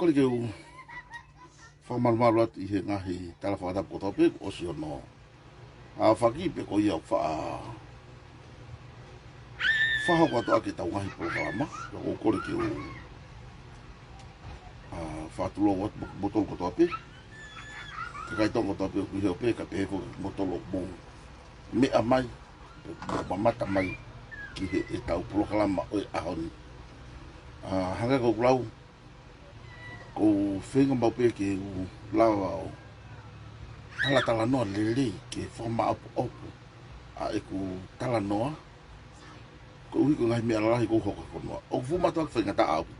kole ke u whamarumaru atu i he ngahi tala whakatapu ko tope o si ono. A whaki pe ko ia whahako atu ake tau ngahi polokalama. O kole ke u whatulo watu botolo ko tope. Kakai tongo tope o kuheo pe ka peheko botolo mo mea mai. Mamata mai ki he e tau polokalama o e ahoni. Hanga ko kulau ko whenga mau pe ke u lawa o hala tala noa lele ke whama apu opu a e ku tala noa ko uhi ko ngai mea lalahi ko hoka ko noa o fumata ak whenga taa apu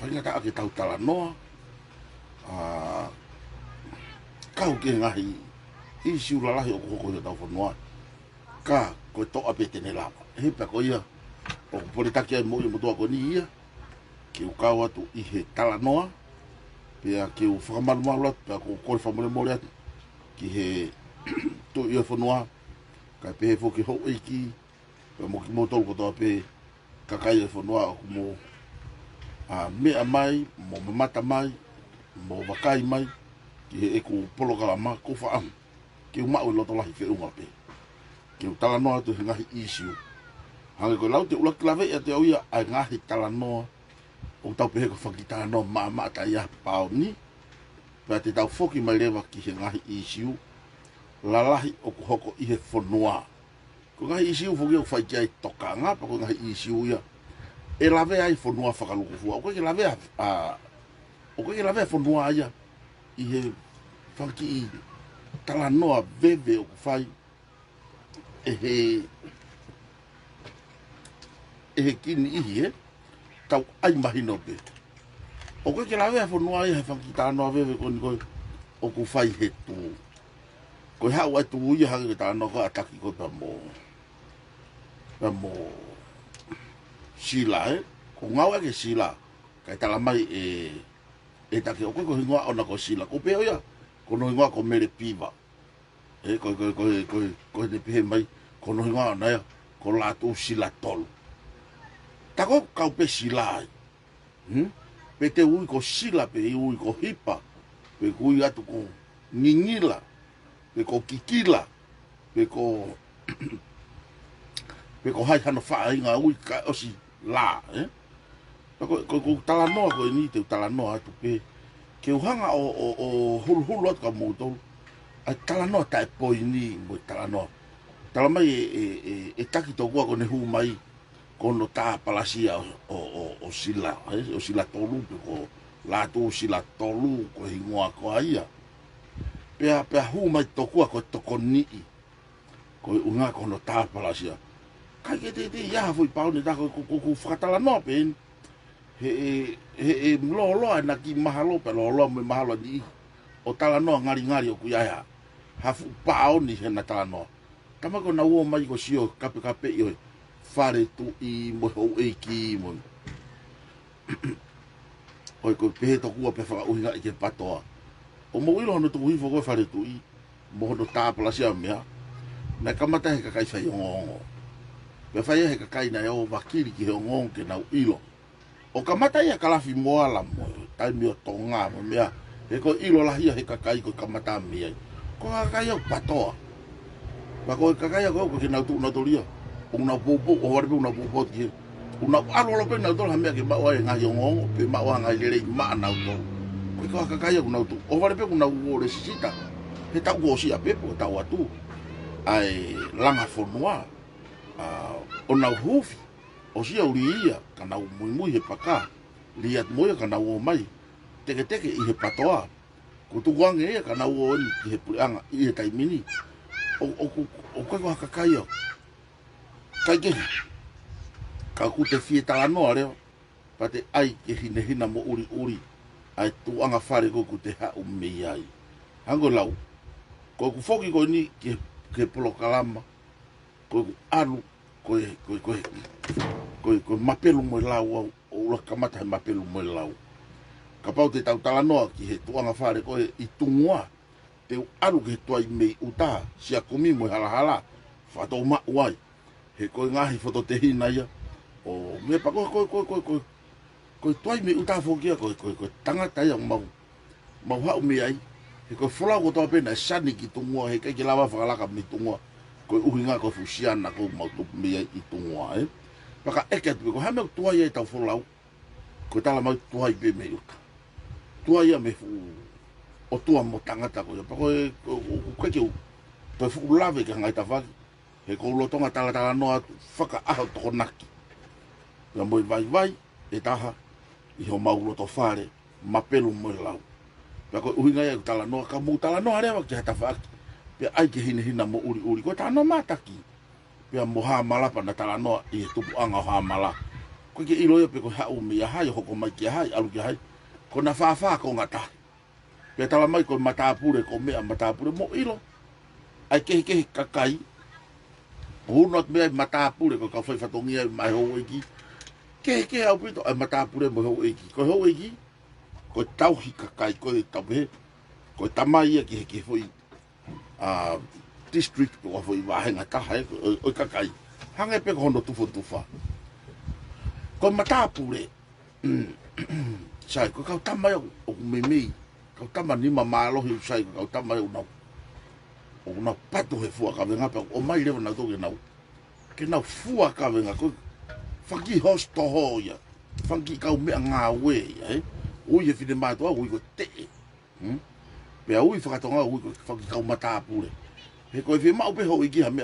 whenga taa ke tau tala noa kau ke ngahi isi ulalahi o ko hoko tau whanua ka ko toa pe tene lapa hepa ko ia o pole taki ai mo i motua ko ni ia ke u kau atu i he tala noa pea ke u whakamarumaru atu pea ko kore whamore atu ki he tu ia whanua kai pehe whoki hou eiki pea mo ki motolu ko toa pe kakai e whanua aku mo mea mai mo mamata mai mo wakai mai ki he eku polokalama ko whaam ke u mau i loto lahi whiunga pe ke u tala noa atu he ngahi isiu hange ko lau te ulaki lawe ia te au ia ai ngahi tala noa o tau pehe ko whakitana noa maa ta ia pao ni pea te tau whoki mai lewa ki he ngahi isiu lalahi o ku hoko i he whanua ko ngahi isiu whoki o whai kia i toka ngapa ko ngahi isiu ia e lawe ai whanua whakaluku fua o koe ke lawe whanua ia i he whaki i tala noa veve o ku whai e he kini ihi tau ai mahino pe. O koe ke lawe a whanua ia he whakitana noa veve koni koe o ku whai he tū. Koe hau ai tū ia hangi ke tāna noa ataki koe pa mo sila ko ngau ke sila kai tala mai e take o koe ko hingoa ona ko sila ko peo ia ko no hingoa ko mere piva koe ne pihe mai ko no hingoa ona ia ko latu sila tolu. Tako kau pe sila ai. Pe te ui ko sila pe ui ko hipa. Pe kui atu ko ngingila. Pe ko kikila. Pe ko hai hano wha inga ui ka osi la. Ko tala noa ko ni te tala noa atu pe. Ke uhanga o hulu atu ka moutou. Ai tala noa tae poi ni mo tala noa. Tala mai e taki tō kua ko ne hu mai. Kono tā palasia o sila, o sila tolu, ko lātou sila tolu, ko hingoa ko aia. Pea hu mai tokua ko toko nii, ko unga kono tā palasia. Kai ke te iaha fui pauni tā ko whakatala noa pen, he mloloa na ki mahalo, pe loloa me mahalo ni o tala noa ngari o kuiaha. Hafu pauni he na tala noa. Tamako na uo mai ko sio kape ioi. Whare tu i mo hou eiki mo. Oi ko pehe tokua pe whakauhinga i ke patoa. O mo ilo hono tuku hifo koe whare tu i mo hono tāpalasia mea. Na kamata he kakai whai ongongo. Pe whai he kakai na eo wakiri ki he ongongo ke nau ilo. O kamata ia kalafi moala mo. Tai mio tonga mo mea. He ko ilo lahia he kakai ko kamata mea. Ko kakai au patoa. Ma ko kakai au ko ke nau tu lia. Una popo o warbe una popo ki una alo lo pena do hamia ke mawa nga yongo pe mawa nga lele ma na to ko ka kaya una to o warbe una wo le sita he ta go si a pepo ta watu ai langa fonua ona hufi o si auria kana mu he paka liat moya kana wo mai teke i he patoa ko tu wange e kana wo ni he puanga i he taimini o ko ka kaya kai ke ka ku te fie tala noa reo pate ai ke hina mo uri ai tu anga whare ko ku te hau mei ai hango lau ko ku whoki ko ni ke polokalama ko ku alu ko mapelu mo lau o ula kamata he mapelu mo lau ka pau te tau tala noa ki he tu anga whare ko i tungua te alu ke tuai mei uta sia kumi mo hala whato ma uai he koe ngahi whato te hina ia o me pa koe Ko toi me uta fokia ko tanga tai mau ha me ai. Ko fola ko to pena sani ki tungua he ke lava fakalaka mi tungua. Ko uhinga ko fusiana ko mau tu me ai tungua e. Paka eke tu ko ha me tua ia ta fola. Ko tala mau tua i be me uta. Tua ia me fu o tua mo tangata ko pa ko ke to fu lave ka ngai ta va. He ko lo tonga tala no faka a to naki. Ya mo vai e taha i ho mau to fare mapelu mo lau. Ya ko uhinga ia tala no ka mu tala no area ki hata fa. Pe ai ke hina mo uri ko ta no mataki. Pe mo ha mala pa na tala no i tu anga ha mala. Ko ke ilo pe ko ha u mi ha ho ko mai ki ha alu ki ha. Ko na fa ko ngata. Pe tala mai ko mata pure ko me mata pure mo ilo. Ai ke kakai. Hunot me mata pure ko ka foi fatongia mai ho iki. Ke au pito ai mata pure mo ho iki. Ko ho iki. Ko tau hi kakai ko tau he. Ko tamai ki foi district ko foi va henga ta hai o kakai. Hanga pe ko no tufa. Ko mata pure. Sai ko ka tamai o me. Ka tamai ni mama lo hi sai ko tamai o no. O na pato he fua ka venga o mai lewa na to ke nau. Ke nau fua ka venga ko faki hosto hoya. Faki ka me nga we eh. O ye fide ma to o ko te. Pe au fa ka tonga o ko faki ka mata pure. He ko fe ma o pe ho iki ha me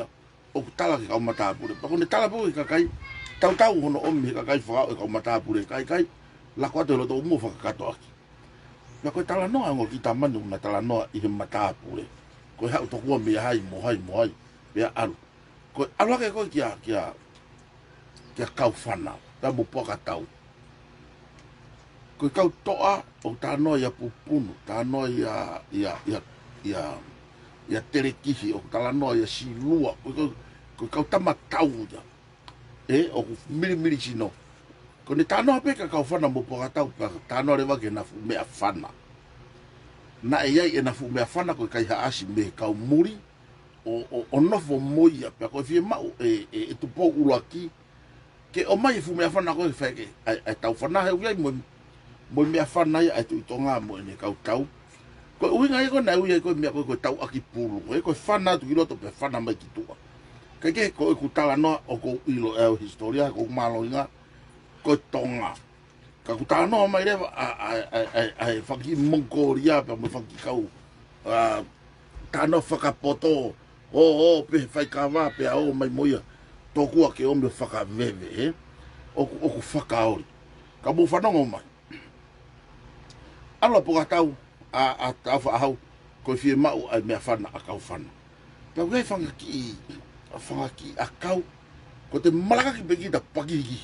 o tala ka mata pure. Pa ko ne tala po ka kai tau hono o me ka kai fa ka mata pure kai la ko to lo to mo fa ka to aki. Ya ko tala no ngo kita manu na tala no i mata pure. Ko ha to ko me hai mo hai be alu ko ala ke ko kia kau fana ta mo poka tau ko kau toa o ta no ya pupunu ta no ya terekisi o ta no ya silua ko kau tama tau ya o mili sino ko ni ta no pe ka kau fana mo poka tau ta no le va ke na fu me fana na e na fu me fana ko kai ha asi me kau muri o nofo moia pe ko fie mau e tu po ulaki ke o mai fu me fana ko fe ke ai tau fana he ui mo me fana ai tu tonga mo ne kau tau ko ui ngai ko na ui ko me ko tau aki pulu ko fana tu ilo to pe fana mai ki tu ke ko ku tala no o ko ilo e historia ko malo nga ko tonga ka kuta no mai le ai faki mongolia pe mo faki kau ta no faka poto o pe fai kava pe o mai moia to ku ke o me faka veve o ku faka ori ka bu fa no mai ala po tau a ta fa hau ko fi ma o me fa na ka fa na pe ngai fanga ki a kau ko te malaka ki begi da pagi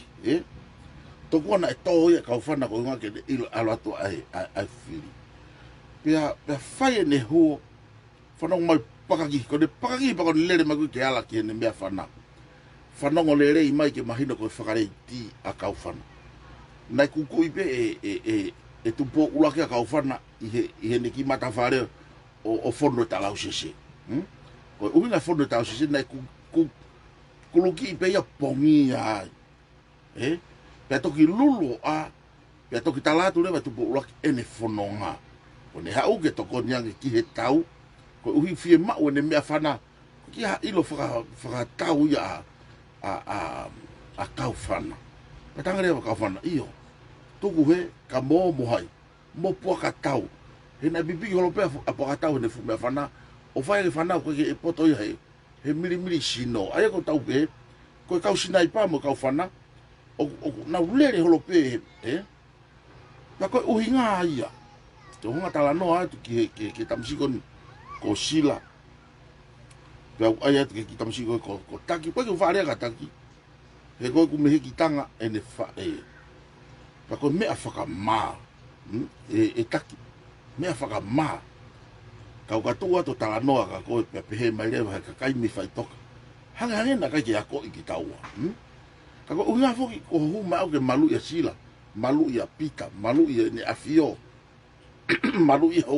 to kona e to ia ka fana ko nga ke il alato ai fili pia fai ne ho fana mai pakagi ko de pakagi pa ko lele ma ku ke ala ke ne me fana ngo lele mai ke mahino ko fakare ti a ka fana na ku ko ipe e tu po ula ke ka fana i ne ki mata fare o fondo ta la usese ko una fondo ta usese na ku luki ipe ya pongia pe toki lulu pe toki talatu le tu po lak ene fononga o ne ha u ke to ko nyang ki he tau ko uhi fie ma o ne me afana ki ha ilo faka tau ya a kau fana pe tangare ka fana io tu ku he ka mo hai mo po ka tau he na bibi holo pe a po ka tau ne fu me afana o fai fana ko ke poto ya he mili sino ai ko tau ke ko kau sinai pa mo kau fana o na ulere holo pe pa ko uhinga ia to nga tala no atu ki tamsiko ko sila pe ai atu ki tamsiko ko taki pa ko vale ka taki he ko ku me ki tanga ene fa pa ko me afaka ma taki me afaka ma ka tua to tala no ka ko pe he mai le ka kai mi fai toka hanga na ka ki ako ki taua kako unga foki ko hu ma o ke malu ya sila malu ya pita malu ya ne afio malu ya ho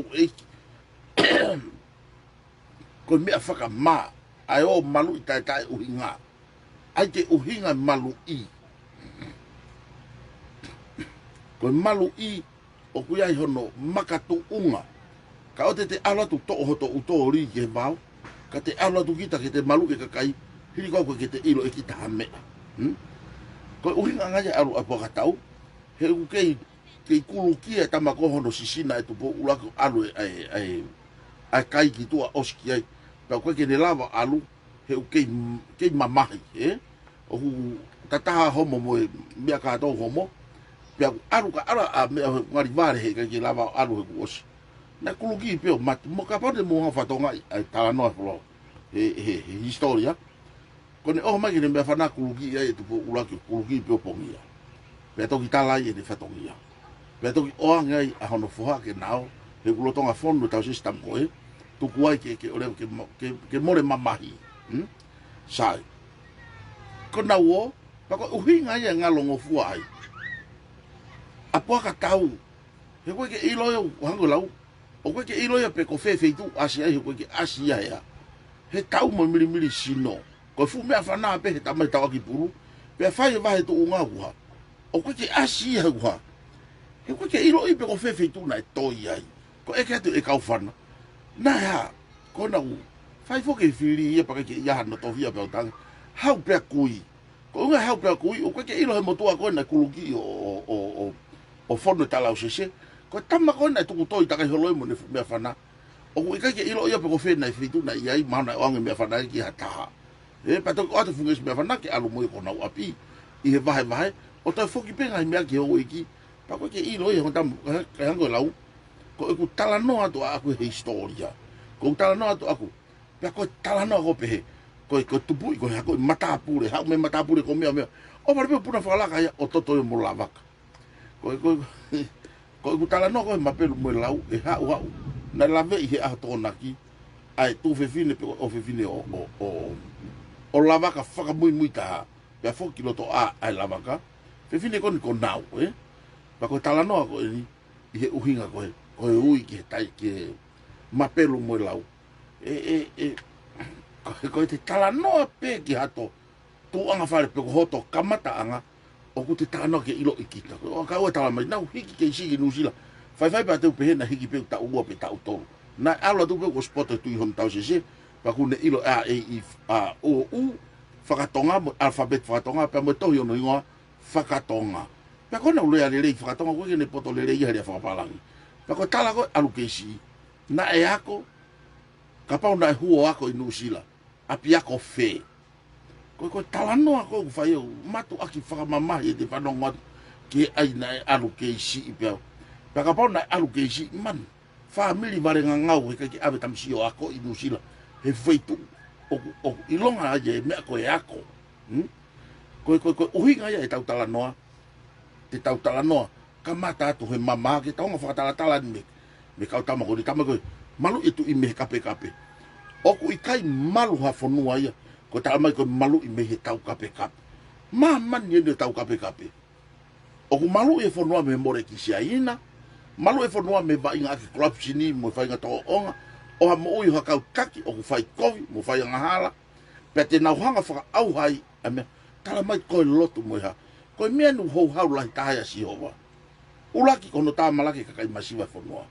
ko me afaka ma ai o malu tai uhinga ai ke uhinga malu Ko malu I o ku ai hono makatu unga. Ka o te ala tu to hoto uto ri ke mau. Ka te ala tu kita ke te malu ke kai. Hiri ko ke te ilo e kita hame. Ko uhinga ngaja alu apo ka tau. He u ke kulu kia tama ko hono sisina e tu po ulaku alu ai kai ki tua oski ai. Pa ko ke ne lava alu he u ke mamahi o tataha homo mo mea ka to homo. Pia alu ka ala a me ngari vare he ke lava alu he kuosi. Na kuluki pio mat mo ka pode mo ha fatonga ai tala no flo. He historia. Kone o mai ke me fana kuluki ai tu po ulaki kuluki pio pongia. Pia to kitala ai de fatongia. Pia to o ngai a hono foha ke nao he kulotonga fondo tau sistam ko tu kuai ke ole ke more mamahi. Sai. Kona wo pa ko uhinga ia ngalongo fuai. Apo ka tau he ko ke ilo yo hango lau o ko ke ilo yo pe ko fe tu asia he ko ke asia ya he tau mo mili sino ko fu me afana pe he tamai tau ki puru pe fa ye va he tu unga wa o ko ke asia wa he ko ke ilo I pe ko fe tu na to ai ko e ke tu e ka ufana na ya ko na u fa fo ke fili ye pa ke ya no to via pe tang how pe kui ko nga how pe kui o ko ke ilo he mo tu ko na kuluki o fono tala o sese ko tama ko na tu to ita ka holo mo ne me fana o ko ka ke ilo ia pe ko fe na fitu na ia mana o nge me fana ki hata pa to o to funges me fana ke alu mo ko na api I he vai o to foki pe ngai me ke o iki pa ko ke ilo ia tam ka ngo lau ko ku tala no atu aku he historia ko tala no atu aku pa ko tala no ko pe ko tupu ko ha ko mata pure ha me mata pure ko me o pa pe puna fala ka o to mo lavaka ko tala no ko mapelu mo lau e ha na lave I he a tona ki ai tu fe fine pe o fe fine o lava ka faka muy ta pe fo ki loto ai lava ka fe fine ko nau pa ko tala no ko I he uhinga ko ui ki tai ke mapelu mo lau ko te tala no pe ki hato tu anga fale pe ko hoto kamata anga o ku te tano ke ilo ikita o ka o tala mai nau hiki ke sigi nusila fai pa te pe na hiki pe ta ua pe ta uto na ala tu pe ko spot tu hom tau se pa ku ne ilo o u fakatonga alfabet fakatonga pe mo to yo no inga fakatonga pe ko na ule ale le fakatonga ko ke ne poto le ia le fakapalangi pa ko tala ko alu ke si na e ako ka pa na huo ako inusila api ako fe ko talano ako fai o matu aki fa mama e de pano ngot ke ai na alu ke si pe pa ka pa na alu ke si man family vale ngau ke ave tam si o ako inusila he feito o ilonga je me ko e ako ko uhinga ya tau talano te tau talano ka mata tu he mama ke tau fa tala me ka tama ko malu itu I me kape o ku ikai malu ha fonua ia ko ta mai ko malu I me he tau kape mama ni ne tau kape o ku malu e fonua me more ki siaina malu e fonua me va inga ki club sini mo fa inga to onga o ha mo ha kau kaki o ku fai kovi mo fa inga hala pe te na hanga fa au hai ame tala mai ko lotu mo ha ko me nu ho ha la ta ya si ova ulaki ko no ta malaki ka kai masiva fonua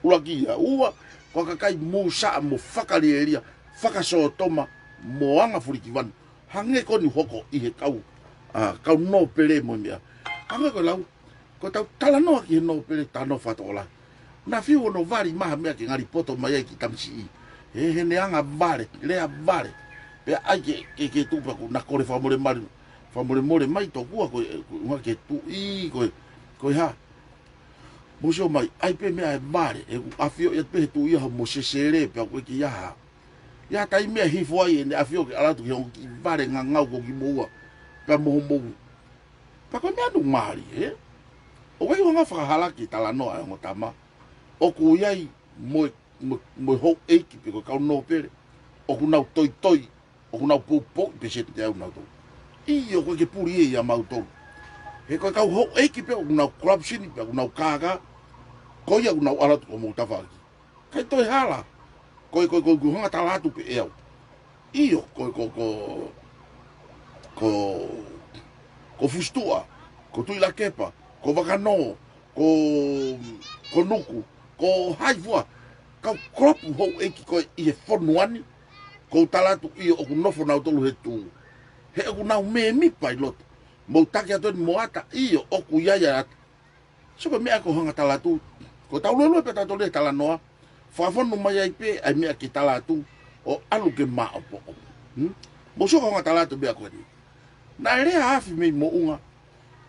ulaki ya ua ko ka kai musa mo fakali elia fakaso toma moanga furikivan hange ko ni hoko I he kau no pele mo mia hange ko lau ko tau tala no ki no pele ta no fatola na fiu no vari ma mea ki ngari poto mai ki tamsi he ne anga vale le vale pe ai ke tu pa na kore famore mai to ku ko ke tu ko ha Mojo mai ai pe me ai vale e afio e pe tu ia mo sesere pe ko ki ya tai me hi foi ne afio ke ala tu ki vale ngau ko ki moa pe mo pa ko me anu mari o wei nga fa hala ki tala no ai ngotama o ku yai mo ho e ki pe ko ka no pere o ku na toi o ku na po pe se te au na to I o ko ke puri e ya mau to he ko ka ho e ki pe o na corruption pe o na kaga ko ia una ala ko mo ta fa kai to hala ko hanga tala tu pe eu io ko fustua ko tu la kepa ko wakano, ko nuku, ko haifua, kau kropu hou eki koe i he whonuani, ko talatu i o ku nofo nau tolu he tū. He o ku nau me mipa i loto. Mau take atu ni moata i o ku iaia ata. So ko mea ko hanga talatu, ko tau lolo pe tatole talanoa, whawhonu mai ai pe ai mea ki talatu o alu ke maa opo. Mo so ko hanga talatu mea koe ni. Na ere hafi mei mo unga,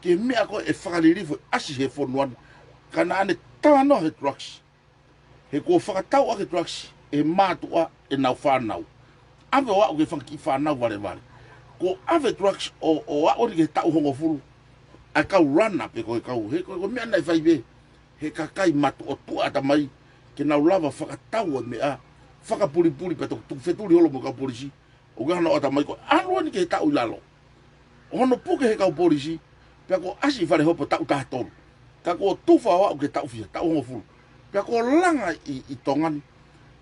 ke mea koe e whakalirifo asi he whonuani, kana ane talanoa he drugs. He ko whakatau ake drugs, e mātua e nau whanau. Ave o au ke whanki whanau vare vare. Ko ave drugs o a ori ke tau hongo furu, a kau rana pe koe kau. He koe mea nai whaibe, he kakai matu o tua ata mai, ke nau lava whakatau e mea, whakapuri pe toku wheturi holo mo kau polisi, o gana o ata mai koe, anu ani ke he tau ilalo. Hono puke he kau polisi, pe ko asi whare hopo tau tahatoru. Ka ko tufa o au ke tau fia, tau hongo furu. Pe ko langa i tongani,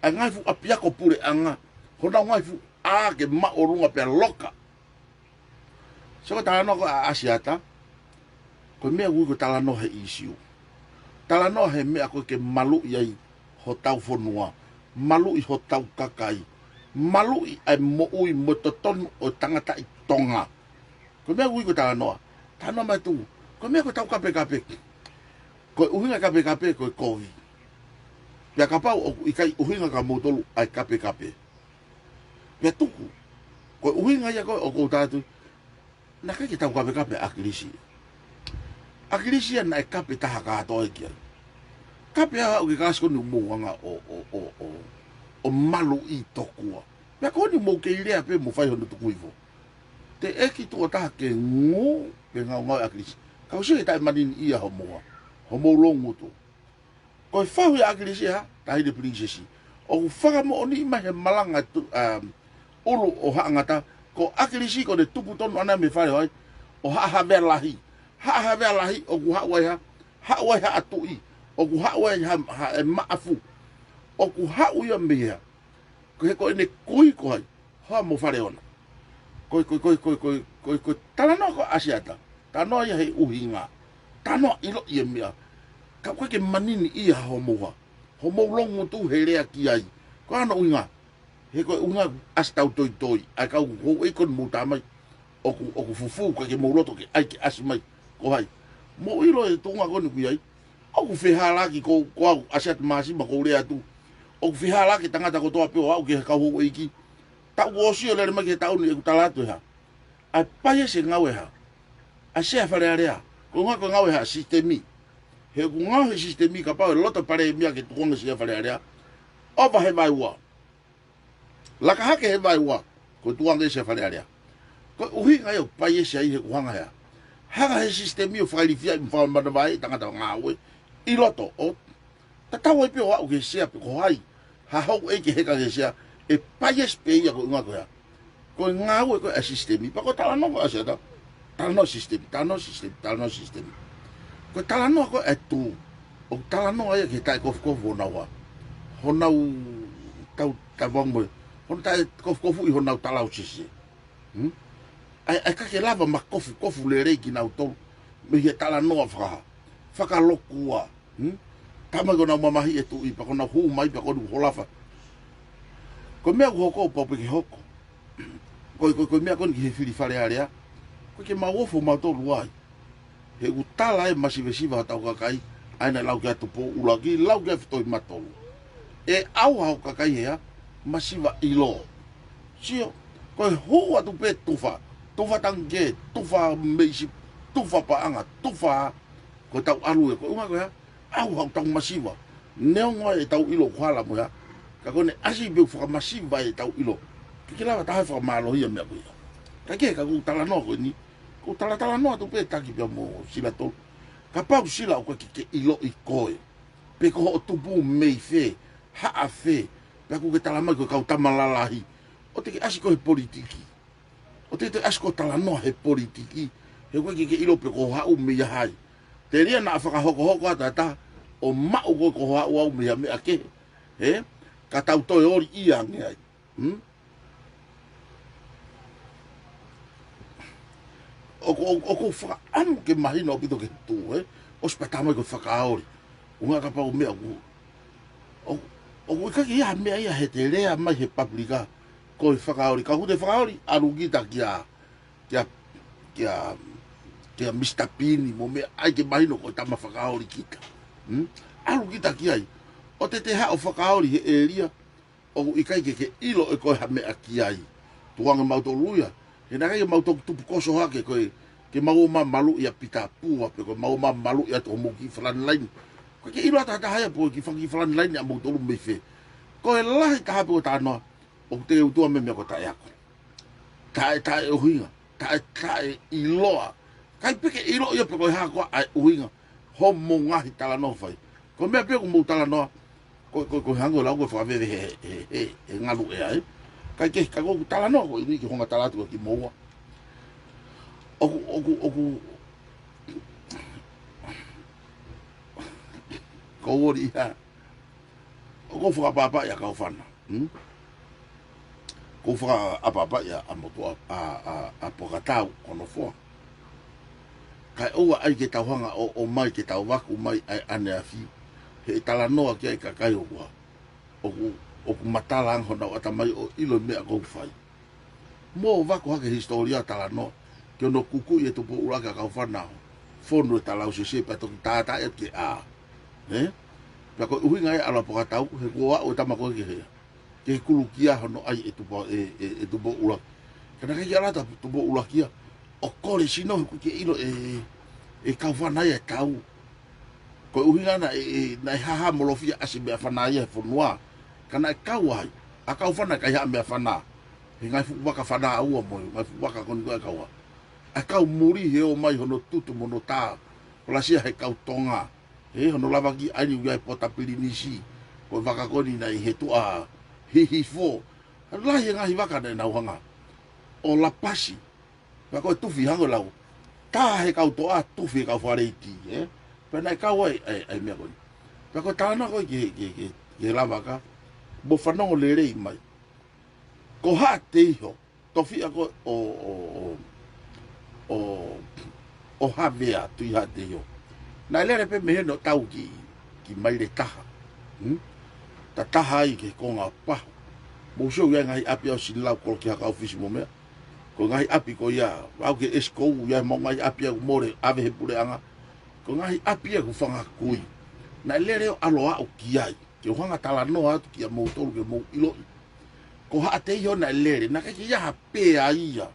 a ngai fu a piako pure anga, hona ngai fu a ke maorunga pe loka. So ko talano ko a asiata, ko mea gui ko talano he isiu. Talano he mea ko ke malu iai ho tau whonua, malu i ho tau kakai, malu i ai moui mototonu o tangata i tonga. Ko mea gui ko talanoa, talanoa mai tu, ko mea ko tau kape. Ko uhinga kape ko kovi. Pea kapau o ikai uhinga ka motolu ai kape. Pea tuku, ko uhinga ia ko o koutatu, na kai ki tau kape akilisi. Akilisi na e kape taha katoa kia. Kape haha o ke kasko ni umuanga o malu i tokua. Pea ko ni mo ke irea pe mo whai hono tukuifo. Te eki tua taha ke ngō pe ngau akilisi. Kau se tai manini ia homoa. Homo longu tu. Ko whahu i akilisi ha, tahi de princesi. O whakamo o ni mahe malanga ulu o haangata, ko akilisi ko de tupu tonu ana me whare hoi, o haawea lahi. Haawea lahi o ku hawai ha atui, o ku hawai ha e maafu, o ku hawai mea. Ko he ko ene kui ko hai, hoa mo whare ona. Ko talanoa ko asiata, tanoa ia he uhinga, tanoa ilo ia mea. Ka koe ke manini ia homoa. Homo longu tu he rea ki ai. Ko ano uinga. He koe unga astau toi. Ai kau hou eikon muta mai. Oku fufu koe ke mauloto ke ai ke asi mai. Ko hai. Mo ilo e tunga koni kui ai. Oku whihalaki ko au asiat maasima ko rea tu. Oku whihalaki tangata ko toa peo au ke kau hou eiki. Tau osio lere mai ke tau ni e kutalatu ha. Ai paie se ngau e ha. Ai sea whare area. Ko ngā ko ngau e ha sistemi. He ku ngau he sistemi ka pau e loto pare e mia ke tukonga sia whare area. Opa he vai ua. Laka hake he vai ua. Ko tukonga sia whare area. Ko uhi ngai o pai e sia i he kuhanga hea. Hanga he sistemi o whakarifia i mwhawa manawai tangata ngā ue. I loto o. Ta tau e pio wau ke sia pe ko hai. Ha hau e ke heka ke sia. E pai e spe ia ko ngā ko hea. Ko ngā ue ko e sistemi. Pa ko talano ko asia ta. Talano sistemi. Ko talanoa ko e tu. O talanoa ia ke tae kofu honaua. Honau tau tawang mo. Hona tae kofu i honau talau sisi. Ai kake lava ma kofu le reiki nau tolu. Me he talanoa whakaha. Whakalokua. Tamai ko nau mamahi e tu i pa ko nau huu mai pa ko nu holafa. Ko mea ku hoko o paupe ke hoko. Ko mea koni ki he whiri whare area. Ko ke mawofo mautolu ai. He utala e masivesiva hatau kakai, aina lau ke atu po ulagi, lau ke fitoi matolu. E au hau kakai hea, masiva ilo. Sio, koe hou atu pe tufa tange, tufa meisi, tufa paanga, tufa, koe tau alu e, koe unga koe hea, au hau tau masiva. Neonga e tau ilo kuala mo hea, ka kone asi beu whaka masiva e tau ilo. Kikilawa tahe whaka malohia mea koe hea. Kake ka kutala no koe ni, ko tala no tu pe taki pia mo sila tolu. Ka pau sila o ke ilo i koe. Pe ko ho tupu mei fe, haa fe. Pe ko ke tala mai ko kau tamalalahi. O te ke asi ko he politiki. O te asi ko tala no he politiki. He koe ke ilo pe ko hau mea hai. Te ria na whaka hoko ata o mau ko hau au mea mea ke. He? Ka tau toi ori ia ngai. O ko whaka anu ke mahina o pito ke tu, o spatama ko whakaori. Unga ka pau mea o ka ki ia mea ia he te rea mai he paprika ko i whakaori. Ka hute whakaori arugita kia Mr. Pini mo mea ai ke mahino ko tama whakaori kita. Arugita ki ai. O te hao whakaori he eria o i kai ke ilo e koe ha mea ki ai. Tuanga mautoluia. He naka i mautok tupu koso hake koe ke mauma malu ia pita pua pe ko mauma malu ia to mo ki flan line. Ko ke ilo ta haya po ki fangi flan line ya mautolu me fe. Ko e lahi ta hapo ta no o te utua me me ko ta yako. Ta e huinga. Ta e iloa. Kai peke ilo ia pe ko ha ko ai huinga. Ho mo ngahi tala no fai. Ko me pe ko mo tala no ko hango la ko fa ve he ngalu e ai. Kai ke ka ko tala no ko ni ki honga tala to ki moa. Oku ko ori ha. Ko fa papa ya ka fana. Ko fa papa ya a moto a pokatau kono fo. Kai o ai ke tauhanga o mai ke tau waku mai ai ane afi. He tala noa ki ai ka kai o wa. Oku matala ang hona o atamai o ilo mea kou fai. Mo wako hake historia tala noa. Ke ono kuku i e tupo uraka kau whanau. Fono e tala o se sepa toki tāta e ke a. Pea koe uhi ngai ala pokatau, he kua o tamako ke hea. Ke kulu kia hono ai e tupo uraka. Kana kei alata tupo urakia. O kore sino hiku ke ilo e kau whanai e tau. Koe uhi ngana nai haha molofia asi mea whanai e whanua. Kana e kau ai. A kau whanai kai haa mea whanaa. He ngai fuku waka whanaa aua moi. Ngai fuku waka koni koe kaua. A kau muri he o mai hono tutu mono tā. Polasia he kau tonga. He hono lava ki aini uia e pota pili nisi. Koe waka koni nai he tua hihi fo. Lahi e ngahi waka nei nauhanga. O la pasi. Pea koe tufi hango lau. Tā he kau toa tufi he kau whareiti. Pea nai kau ai mea koni. Pea koe tāna koe ke lava ka. Mo whanongo le rei mai. Ko haa te iho. Tofi a koe o havea tui ha te iho. Nai lere pe mehe no tau ki maire taha. Ta taha ai ke konga paho. Mo sio ia ngai api au silau kolo ki haka ofisi mo mea. Ko ngai api ko ia, au ke eskou ia mo ngai api au more ave he pure anga. Ko ngai api au whanga kui. Nai lere o aloa o ki ai. Ke hanga tala noa atu ki a mou tolu ke mou iloi. Ko haa te iho nai lere, na kaki ia ha pēa ia.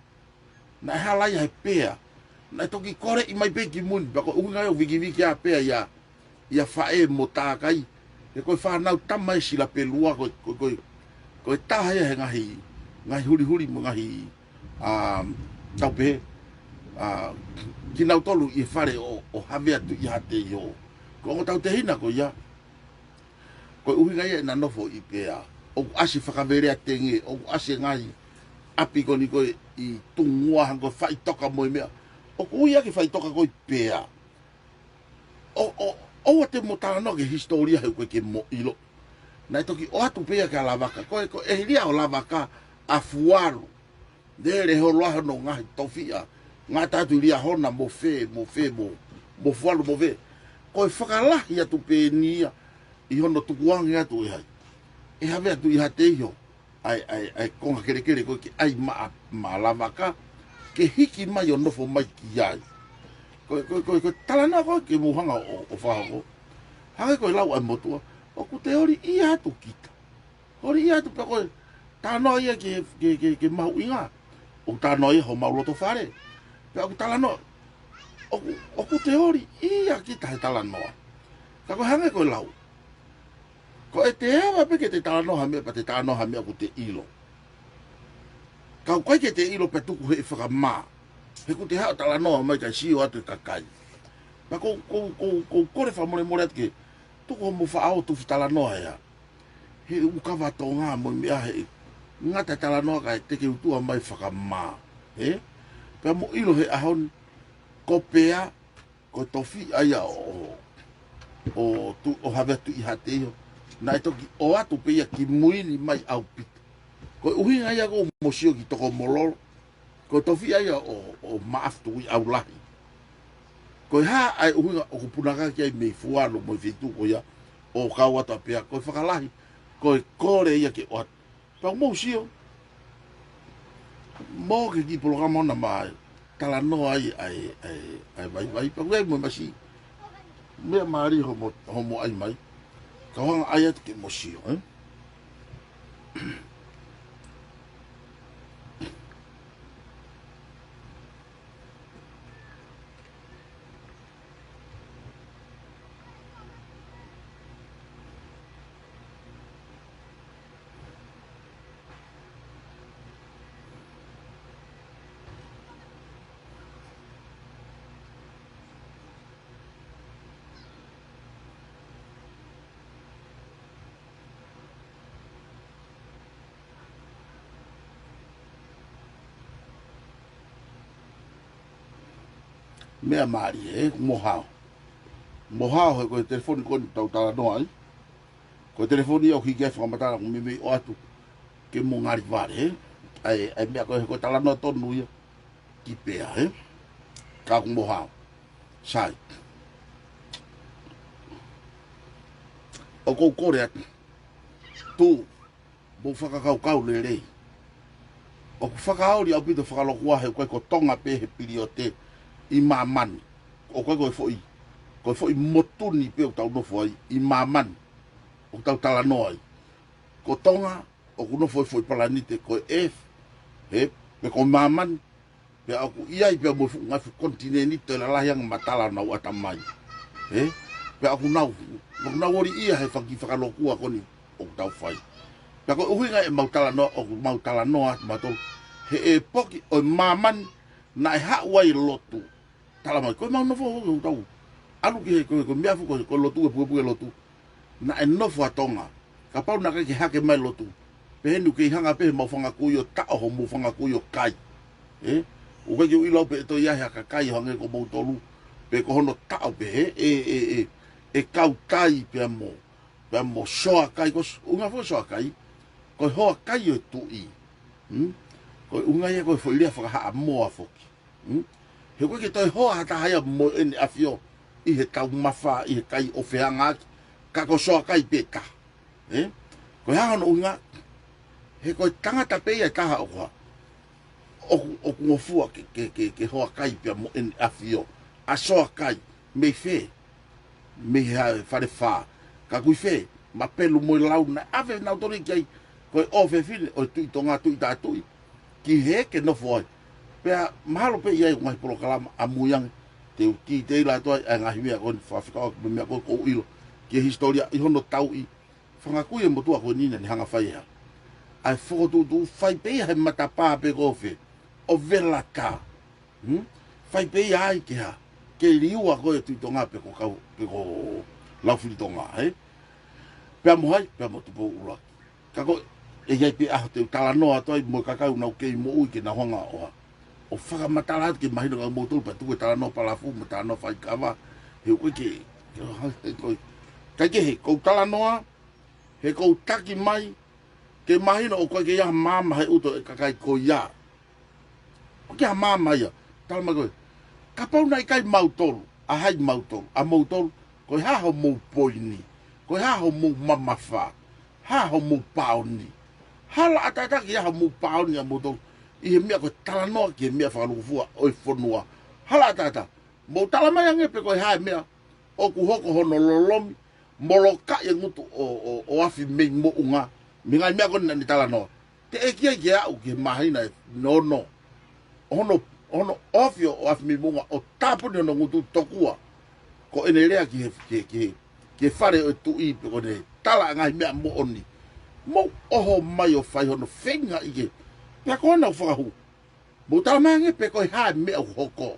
Nai halai ha pēa. Nai toki kore i mai peki muni. Bako ungai o viki a pēa ia whae mo tākai. E koe whanau tamai sila pelua koe taha ia he ngahi huri mo ngahi taupe. Ki nau tolu i whare o havea tu i ha te iho. Ko ngo tau te hina ko ia. Koe uhinga ia na nofo i pēa. O asi whakaverea tenge, o asi ngai api koni koe i tungua hango whai toka moe mea. O kuia ki whai toka koe pēa. O te mo tāno ke historia heu koe ke mo ilo. Nai toki o atu pēa ka lavaka. Koe e hiria o lavaka a fuaru. Nere ho loa no ngahi tofia. Ngā tātu ria hona mo fuaru mo fe. Koe whakalahi atu pēnia. I hono tukuangi atu e hai. E hawe atu i ha te iho. Ai konga kere koe ki ai ma lavaka. Ke hiki mai o nofo mai ki ai. Koe talana koe ke muhanga o whahako. Hake koe lau ai motua. O ku te ori i atu kita. Ori i atu pa koe. Tānoa ia ke mau inga. O tānoa ia ho mau loto whare. Pea ku talanoa. O ku te ori i a kita he talanoa. Ka koe hange koe lau. Ko e te hewa peke te tānoha mea pa te tānoha mea ku te ilo. Kau kai ke te ilo pe tuku he whakamā. He ku te hao tānoha mai kai sio atu e kakai. Pa ko kore whamore atu ke tuku ho mo whaao tuwhi tānoha ea. He ukawa tō ngā mo mea he ngata tānoha kai teke utua mai whakamā. Pa mo ilo he ahon ko pea ko tofi aia o hawetu i hate iho. Nai toki o atu peia ki muini mai au pita. Ko uhinga ia ko mosio ki toko mololo. Ko tofi aia o maaftu i au lahi. Ko ha ai uhinga o punaka ki ai me fualo mo fitu ko ya o ka wata pe ko fakalahi ko kore ia ke o pa mo sio mo ke ki programa na mai tala no ai vai pa we mo masi me mari homo ai mai ka hanga ai ke mo sio mea mari mohao he ko telefoni ko tau tala no ai ko telefoni o ki ke fa mata ko mi o atu ke mo ngari vare ai mea ko tala no tonu ia ki pea ka ko mohao sai o ko kore tu bo faka kau le o faka ori au pito faka lo kwa he ko tonga pe he piliote I maman o ko foi motuni pe o tau no foi I maman o tau tala noi ko tonga o ko no foi palanite ko he pe ko maman pe aku ia pe mo nga fu kontineni te la yang matala na o tamai pe aku nau ori ia he faka lo kwa ko ni o tau fai pe ko uhinga e mautala no ma to he poki o maman na ha wai lotu tala mai ko mau no fo tau alu ki ko mia fu ko lotu pu lotu na no fo atonga ka pau na ke ha ke mai lotu pe nu ke hanga pe mo fanga ku yo ta ho mo fanga ku yo kai o ke yo ilo pe to ya ha ka kai ho nge ko mo tolu pe ko no ta pe e kau kai pe mo so kai ko unga fo so kai ko ho kai yo tu I ko unga ye ko fo ile fa ha mo fo he ko ke toi ho ata haya mo en afio I he tau mafa I he kai o feanga ka ko so kai peka ko ha no unga he ko tangata pe ia ka o ko fua ke ho kai pe mo en afio a so kai me fe me ha fa ka ku fe ma pelu mo lau na ave na tori kai ko o fe fil o tu tonga tu ta tu ki he ke no foi pea mahalo pe ia ngai pro kalama amuyang te ki te la to ngai mea kon fa fika me ko ilo ki historia I hono tau I fanga ku e motua ko nina ni hanga fai ha ai fo tu fai pe he mata pa pe ko fe o vela ka fai pe ai ke ha ke liua ko tu tonga pe ko la fu tonga pe mo hai pe mo tu po ula ka ko e ia pe a te tala no ato mo kakau na ke mo u ke na honga o whaka matala ke mahino ka motor pa tuwe tala no palafu mo tala no whai kawa he koe ke kai ke he kou tala noa he kou taki mai ke mahino o koe ke ia mama he uto e kakai ko ia o ke ha mama ia tala mai koe ka pau nai kai mautolu a hai mautolu a mautolu koe haho mou poini koe haho mou mamafa haho mou paoni hala atataki haho mou paoni a mautolu I he mea ko tala noa ki he mea whakalukufua o I whanua. Hala tata, mo tala mai ange pe koe hae mea o ku hoko hono lolomi molo ka e ngutu o afi mei mo unga mi ngai mea koni ni tala noa. Te e kia ki au ki he mahina e no. Hono ofio o afi mei mo unga o tapuni hono ngutu tokua ko ene rea ki he whare o tu I pe kone tala ngai mea mo oni. Mo oho mai o whai hono whenga I ke pea ko na whakahu. Mo tala mangi pe koe hae mea hoko.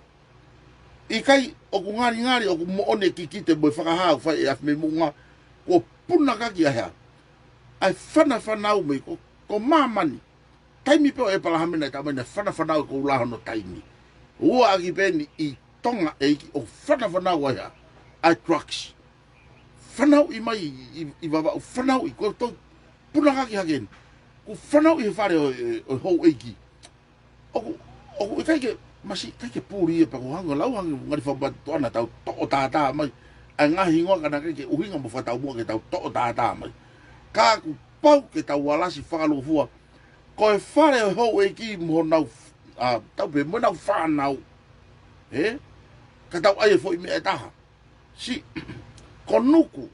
I kai o ku ngari o ku mo one ki kite mo whakahau whai e afi me munga ko puna kaki ahea. Ai whanau me ko mamani. Taimi peo e palahamina ta mene whanau ko ulaho no taimi. Ua aki peni I tonga e o whanau ahea. Ai trucks. Whanau I mai I baba whanau I ko to puna kaki hagen. Ku whanau I he whare o hou eiki. O ku I kai ke masi kai ke puri e pa ko hanga lau hanga ngari fa bat to ana tau to ta mai anga hingo kana ke uhinga mo fa tau mo ke tau to ta mai ka ku pau ke tau wala si fa lo fua ko e fare ho e ki mo na tau be mo na fa na ka tau ai fo me ta si konuku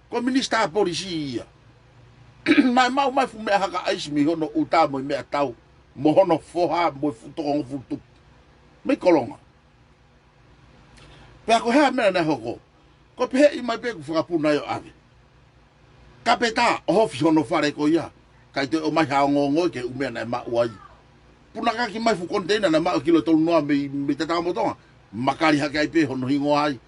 ko minista polisia mai mai fu me haka ai mi hono uta mo me tau mo hono foha mo futongo futu me kolonga pe ko ha me na hoko ko pe i mai pe ku fa puna yo ave kapeta ofi hono fare ko ya kai te o mai ha ngongo ke u me na ma wai puna ka ki mai fu container na ma kilo tolu no me tata mo tonga makari ha kai pe hono hingo ai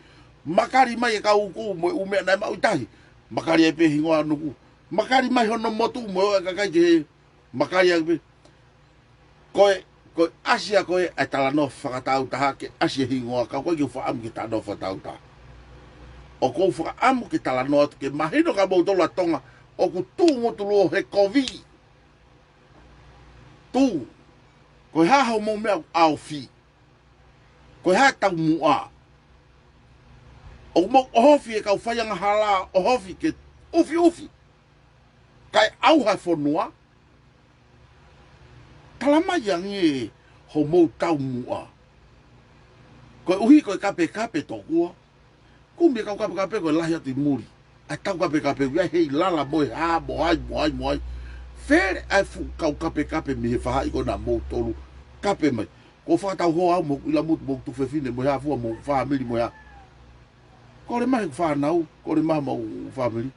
makari mai ka u ku mo u me na ma utai makari pe hingo anu makari mai hono motu mo ka kai ke makari pe koe asia koe ai tala no whakatau taha ke asia hingoa ka koe ki wha amu ki ta no whakatau taha. O kou whaka amu ki tala no atu ke mahino ka mou tola tonga o ku tū motu loo he kovi. Tū. Koe hahau mou mea au fi. Koe ha tau mua. O mou ohofi e kau whaianga hala ohofi ke ufi. Kai au hai whanua. Kalama yang e ho mo tau mua. Koe uhi koe kape tokua. Kumbi kau kape koe lahi ati muri. Ai tau kape wia hei lala moe ha moai. Fere ai fu kau kape mi he whahai ko na mo tolu. Kape mai. Ko whakatau hoa au mo ila mutu mo tu whewhine mo hea fua mo whaamiri mo hea. Kore mahi whanau, kore mahi mo whaamiri.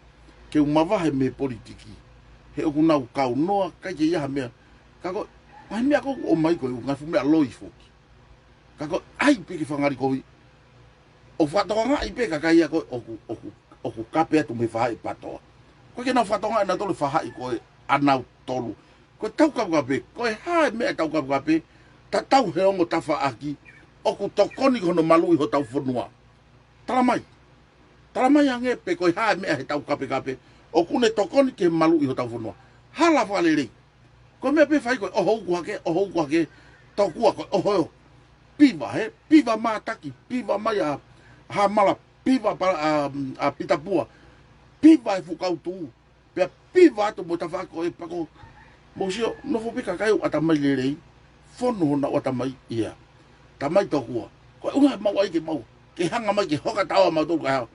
Ke umawahe me politiki. He oku nau kau noa, kai ke iaha mea. Kako, ai mea ko o mai ko ngai fu mea loi foki. Kako ai pe ki whangari ko o whatonga ai pe ka kai ko oku kape atu me whahai patoa. Ko ke na whatonga na tolu whahai ko anau tolu. Ko tau kape, ko hai mea tau kape, ta tau he ongo tafa aki, oku tokoni kono malui ho tau whanua. Talamai ange pe ko hai mea he tau kape, oku ne tokoni ke malui ho tau whanua. Hala whalere. Ko mea pe whai koe, oho hake, tokua koe, oho, piva mātaki, piva mai a mala, piva a pitapua, piva e whukau tū, pia piva atu mo tawha koe, pako, mōsio, nofo pika kai o atamai lerei, whono hona o atamai ia, tamai tokua, koe unga mau ai ke mau, ke hanga mai ke hoka tawa mau tōru kai hao,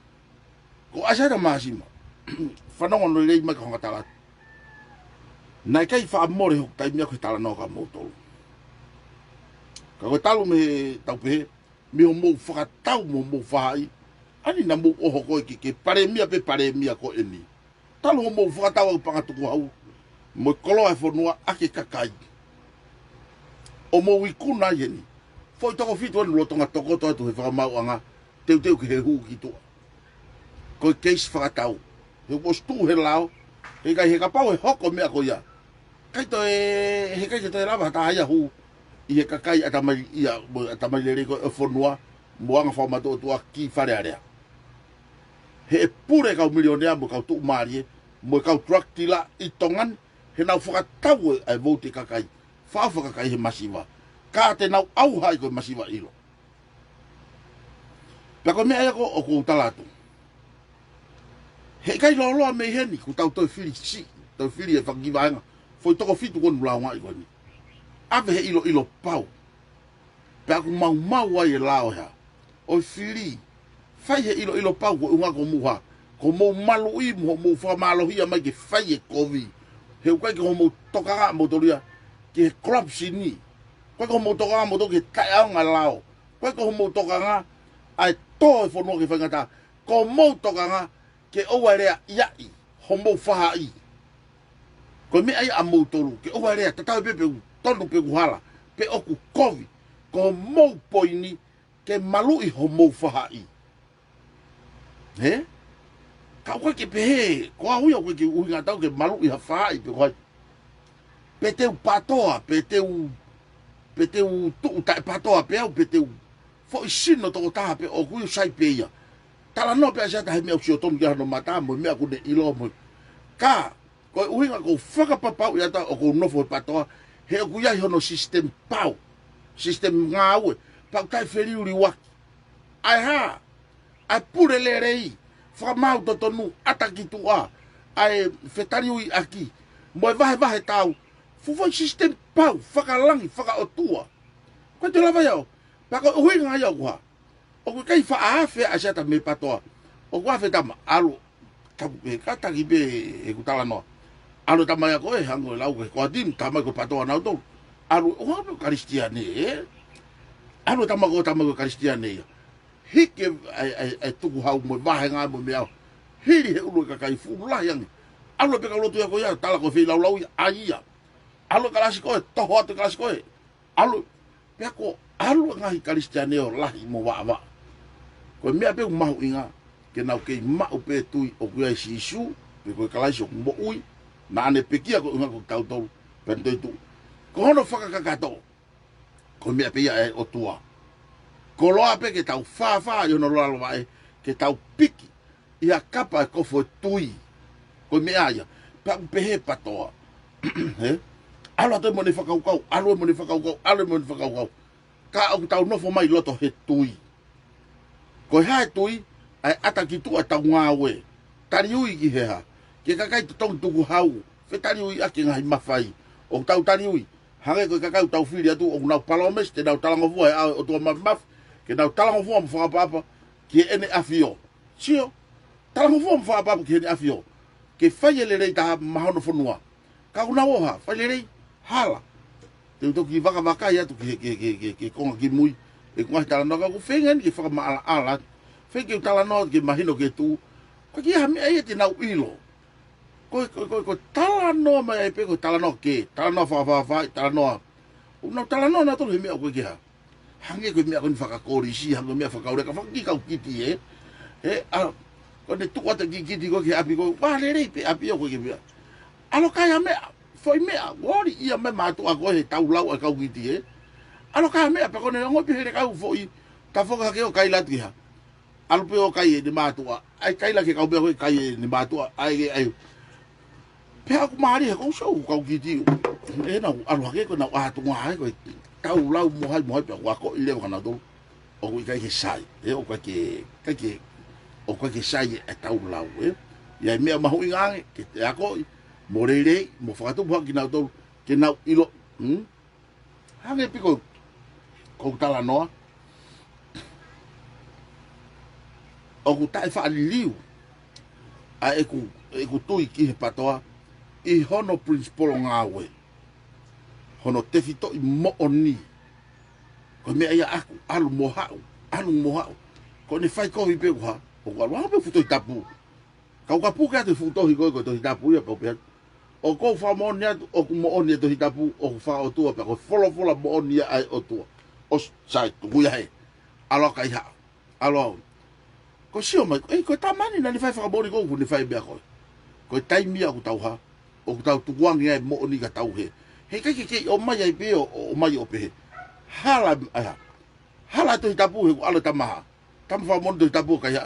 ko asara māsima, whanonga no lerei mai ka honga talat. Nai kai wha amore hok tai mea koe tala noka mou tolu. Ka koe talu me tau pehe, me o mou whakatau mou whahai, ani na mou oho koe ke pare mia ko eni. Talu o mou whakatau au pangatuku hau, mo koloa e whanua ake kakai. O mou ikuna yeni, foi toko fitu anu lotonga tokoto atu he whakamau anga, teu ke he huu ki tua. Koe keis whakatau, he postu he lao, he kai he kapau he hoko mea ko ia. Kai to he kai te lava ta ia hu i he kakai atamai ia atamai le ko e fonua moanga fa mato tua ki fare area. He pure ka milionea mo ka tu mari mo ka truck tila i tongan he na fuka tau ai vote kakai. Fa kakai he masiva. Ka te nau au hai ko masiva ilo. Pa ko me ai ko o ko talatu. He kai lo me heni ku tau to fili si, to fili e whakivanga. Foi toko fitu konu lao ngai koni. Ave he ilo pau. Pe aku mau ai e lao hea. O fili. Fai he ilo pau ko unga ko muha. Ko mou malu i mo whamalohia mai ke fai e kovi. He ukai ke ho mou tokanga mo toria. Ke crop sini. Koe ko mou tokanga mo to ke tai au ngā lao. Koe ko mou tokanga ai to e whanua ke whangata. Ko mou tokanga ke oa rea iai. Ho mou whahai. Ko me ai a mou tolu, ke oa rea, tatau pepe tonu pe kuhala, pe oku kovi, ko mou poini, ke malui ho mou whahai. He? Ka koe ke pehe, ko a huia koe ke uhinga tau ke malui ha whahai pe koe. Pe teu patoa, pe teu tuu tae patoa pe au, pe teu fo i sino toko taha pe o kui sai pe ia. Tala no pe asiata he mea usio tonu ki hano mata mo, mea kune ilo mo. Ka, ko uhinga ko whakapapau i ata o ko nofo patoa, he o kuiai hono system pau. system ngawe pa tai feri uri wa ai ha ai pure le rei fa mau to tonu ataki tua ai fetari ui aki mo vai tau fu foi system pau whakalangi whakaotua ko te lava yao pa ko hui nga yao wa o ko kai fa afe a jata me patoa o ko afe tama alu tabu e kata ki be e kutala no alu tama ya ko e hango lau ko adim tama ko patoa na to alu o ha kristiane alu tama ko kristiane hike ai tuku hau mo vahe nga mo me hiri he ulu ka kai fu la yang alu pe ka lo tu ya ko ya tala ko fi lau ia alu kalasi ko to ho to kalasi ko alu pe ko alu nga hi kristiane o lahi mo wa ko mea pe mau inga ke nau ke mau pe tui o ku ai sisu pe ko kalasi o mo ui na ane pekia ko nga ko tau tau pente tu ko hono whakakakato ko mea pe ia o tua ko loa pe ke tau fa yo no loa loa ke tau piki ia kapa ko fo tui ko mea ia pa pehe patoa he alo te mo ne whakaukau alo mo ne whakaukau ka o tau nofo mai loto he tui ko hae tui ai ataki tu ata ngawe tari ui ki heha ke kakai tong tuku hau fe tari ui ake ngai mafai o tau tari ui hange ko kakai tau fili atu o nau palomes te nau talango fua o tua maf ke nau talango fua mfua papa ke ene afio sio talango fua mfua papa ke ene afio ke faye le rei taha mahono fonua ka una oha faye le rei hala te utoki vaka ya tu ke konga ki mui e kwa talano ka ku fengen ki faka ma ala fe ke talano ki mahino ke tu ko ki hami ai te nau ilo ko talano mai ai pe ko talano ke talano fa talano una talano na to me ko ki ha hange ko me ko faka kori si hange me faka ore ka faki ka kiti a ko ne tu ata ki kiti ko ki api ko wa le re pe api ko ki alo ka ya me foi mea wori ia me matu a ko he tau lau a ka kiti alo ka me pa ko ne ngo pe ka foi ka foka ke o kai la tiha alo pe o kai de matu ai kai la ke ka be ko kai ni matu ai pe aku mari ko so ka kiti na alo ke ko na a tu nga ko tau lau mo pe ko ile ko na do o ko kai ke sai o ko ke o ko ke sai e tau lau ya me ma hu inga ke ako morere mo fatu bo ki na to ke na ilo hange piko ko tala no o ku tai fa liu a e ku tui ki patoa I hono principal ngawe hono te fito I mo oni ko me ia aku alu mohau ko ni fai ko pe ko o ko wa pe futo tapu ka pu ka te futo hi ko to tapu ya pe o ko fa mo nia o ko mo oni to tapu o fa o tu pe ko folo mo oni ai o tu o sai tu ya he alo ka ya alo ko si o mai ko tamani na ni fai fa bo ni ko ni fai be ko tai mi aku tau ha o tau tu wang ia mo ni ka tau he ke o mai ai pe o mai o pe hala to tapu he alo tamaha tam fa mo to tapu ka ya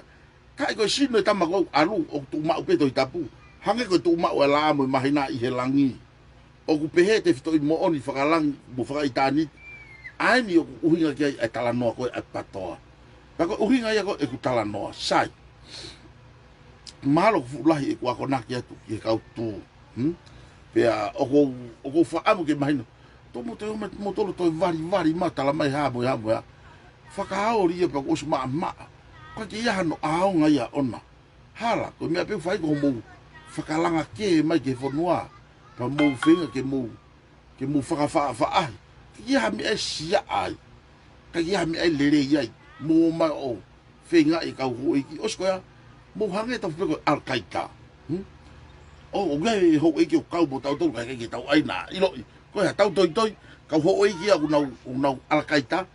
kai ko sino tama ko alu o tu ma pe to tapu hange ko tu ma wala mo mahina I he langi o ku pe he te fito mo oni fa lang mo fa itani ai ni o uhinga ki ai tala no ko patoa pa ko uhinga ya ko e ku tala no sai malo fulahi e ku ko nak ya tu ke ka tu pe o ko fa amo ke mahino to mo to vari ma tala mai ha bo ya fa ka ori e pa ko ma ko ki ya no a nga ya ona hala ko me pe fai ko mo fakalanga ke mai ke fonua pa mo finga ke mo fa ai ki ya mi sia ai ka ya mi lere ya mo ma o finga e ka ho iki osko ya mo hange to pe ko arkaika o ngai ho iki o ka mo tau to ka ke tau ai na ilo ko ya tau toi ka ho iki ya unau arkaita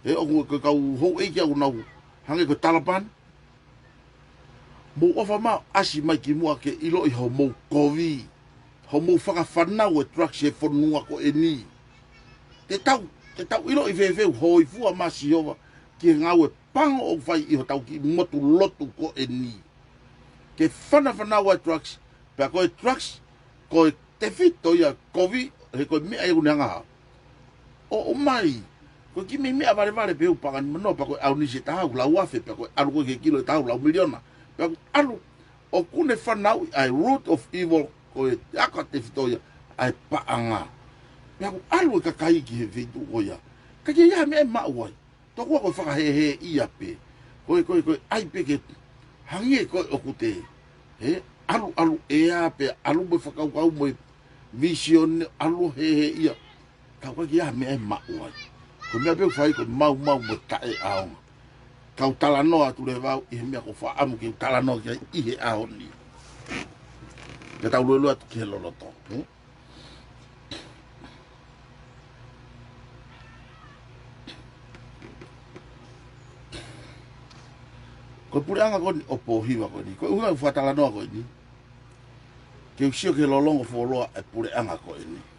o ko ka ho iki ya unau hange ko talapan mo ofa ma asi mai ki mua ke ilo I ho mo kovi ho mo whakawhanau e trucks e whanua ko e ni te tau ilo I veveu hoi fua ma si ova ki ngau e pango o whai I ho tau ki motu lotu ko e ni ke whanau e trucks pe ko e trucks ko e te fito ia kovi he ko mea e unanga o mai Ko ki me vale pe upangan mano pa ko au ni se tau la wafe pa ko alu ko ke kilo tau la miliona. Pa ko alu o kune fanau ai root of evil ko e aka te fitoia ai paanga. Pa ko alu ka kai ki he vitu oia. Ka ke ya me ma wai. To ko fa he ia pe. Ko ai pe ke hangi ko o kute. He alu ea pe alu mo fa kau mo vision alu he ia. Ka ko ya me ma wai. Ko mea peu fai ko mau mo tae aonga. Kau talanoa tu le vau i mea ko wha amu ki talanoa ki i he aoni. Ka tau lua tu ki he loloto. Ko pure anga koni o pohiwa koni. Ko uha wha talanoa koni. Ke usio ke lolongo wholoa e pure anga koni.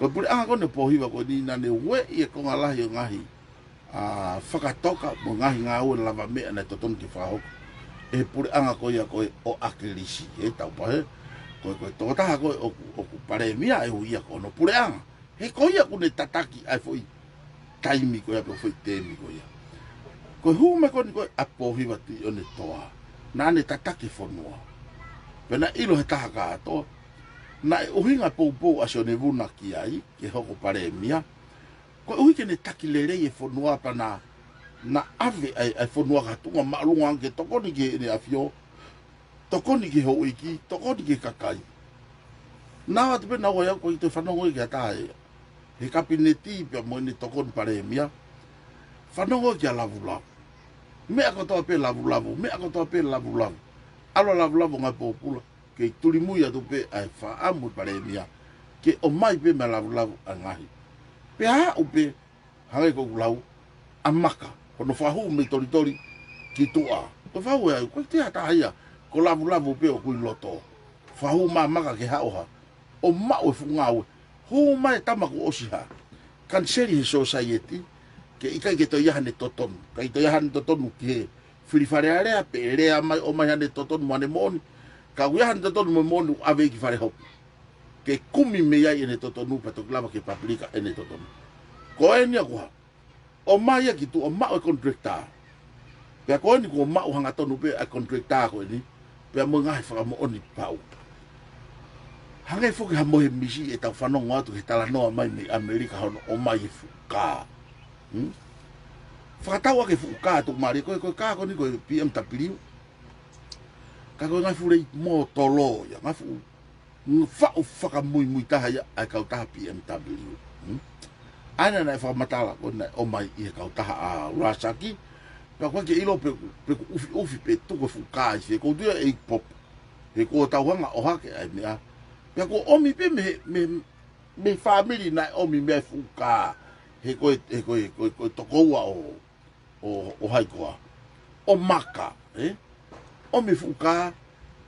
Ko pure anga kone pohiwa ko ni na ne we i ko ngalahi ngahi whakatoka mo ngahi ngā ue lava mea na totonu ki whahoko e pure anga ko ia ko o akilisi e tau pahe ko tōtaha ko o pare mia e hu ia ko no pure anga he ko ia kune tataki ai foi taimi ko ia po foi temi ko ia ko hume ko ni ko a pohiwa ti o ne toa na ne tataki whanua pena ilo he taha kātoa na uhinga pou asio ne vuna ki ai ke hoko pare mia ko uhi ke ne taki lere e fonua pa na ave ai fonua ka tunga maalunga anke tokoni ke ne afio tokoni ke ho iki tokoni ke kakai na wat pe na wa ko ite fanongo ke atae he kabineti pe mo ne tokoni pare mia fanongo ke lavu me ako to pe lavu me ako to pe lavu alo lavu nga popula ke tulimu ya tu pe ai fa amu pare mia ke o mai pe me lavu angahi pe ha upe hangai ko lau amaka kono fa hu me tori ki tua to fa wa ko te ata ia ko lavu pe o ku loto fa hu ma maka ke ha o ma o funga hu mai tama ko osiha kan seri society ke ika ke to ya ne toton ka to ya ne toton ke fili fare area pe rea mai o mai ne toton mo ne moni ka uia han toto mo monu ave ki fare hop ke kumi me ia ene toto nu pa to klava ke paprika ene toto ko enia ko o mai ki tu o ma o contractor pe ko ni ko ma o hanga tonu pe a contractor ko ni pe mo ngai fa mo oni pau hanga fo ke mo he misi e ta fano ngatu ke tala no mai me America hono o mai fu ka fa ta wa ke fu ka tu mari ko ka ko ni ko PM tapiriu ka ko ngai furei mo tolo ya ngai fu fa mui taha ya ai kau taha BMW ana na fa matala ko na o mai i kau taha a Rasaki pa ko ke ilo pe ufi pe tu ko fu ka se ko dia e pop e ko ta wanga o ha ke ai mea pa ko o mi pe me family na o mi me fu ka he ko to ko wa o hai ko o maka o mi fuka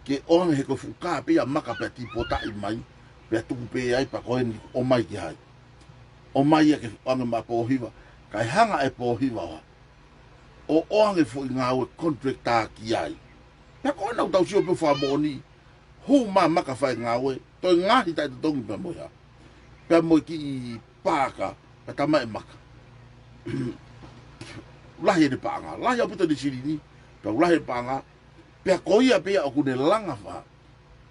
ke on he ko fuka pe ya maka pe ti pota i mai pe tu pe ai pa ko ni o mai ki hai o mai ke on ma po hiva kai hanga e po hiva o on e fu nga o contractor ki ai pa ko na tau sio pe fa boni hu ma maka fa nga o to nga hi ta tong pe mo ya pe mo ki paka pa ta mai maka lahi de panga lahi aputa di sini ni pe lahi panga pe koia pe o kune langa fa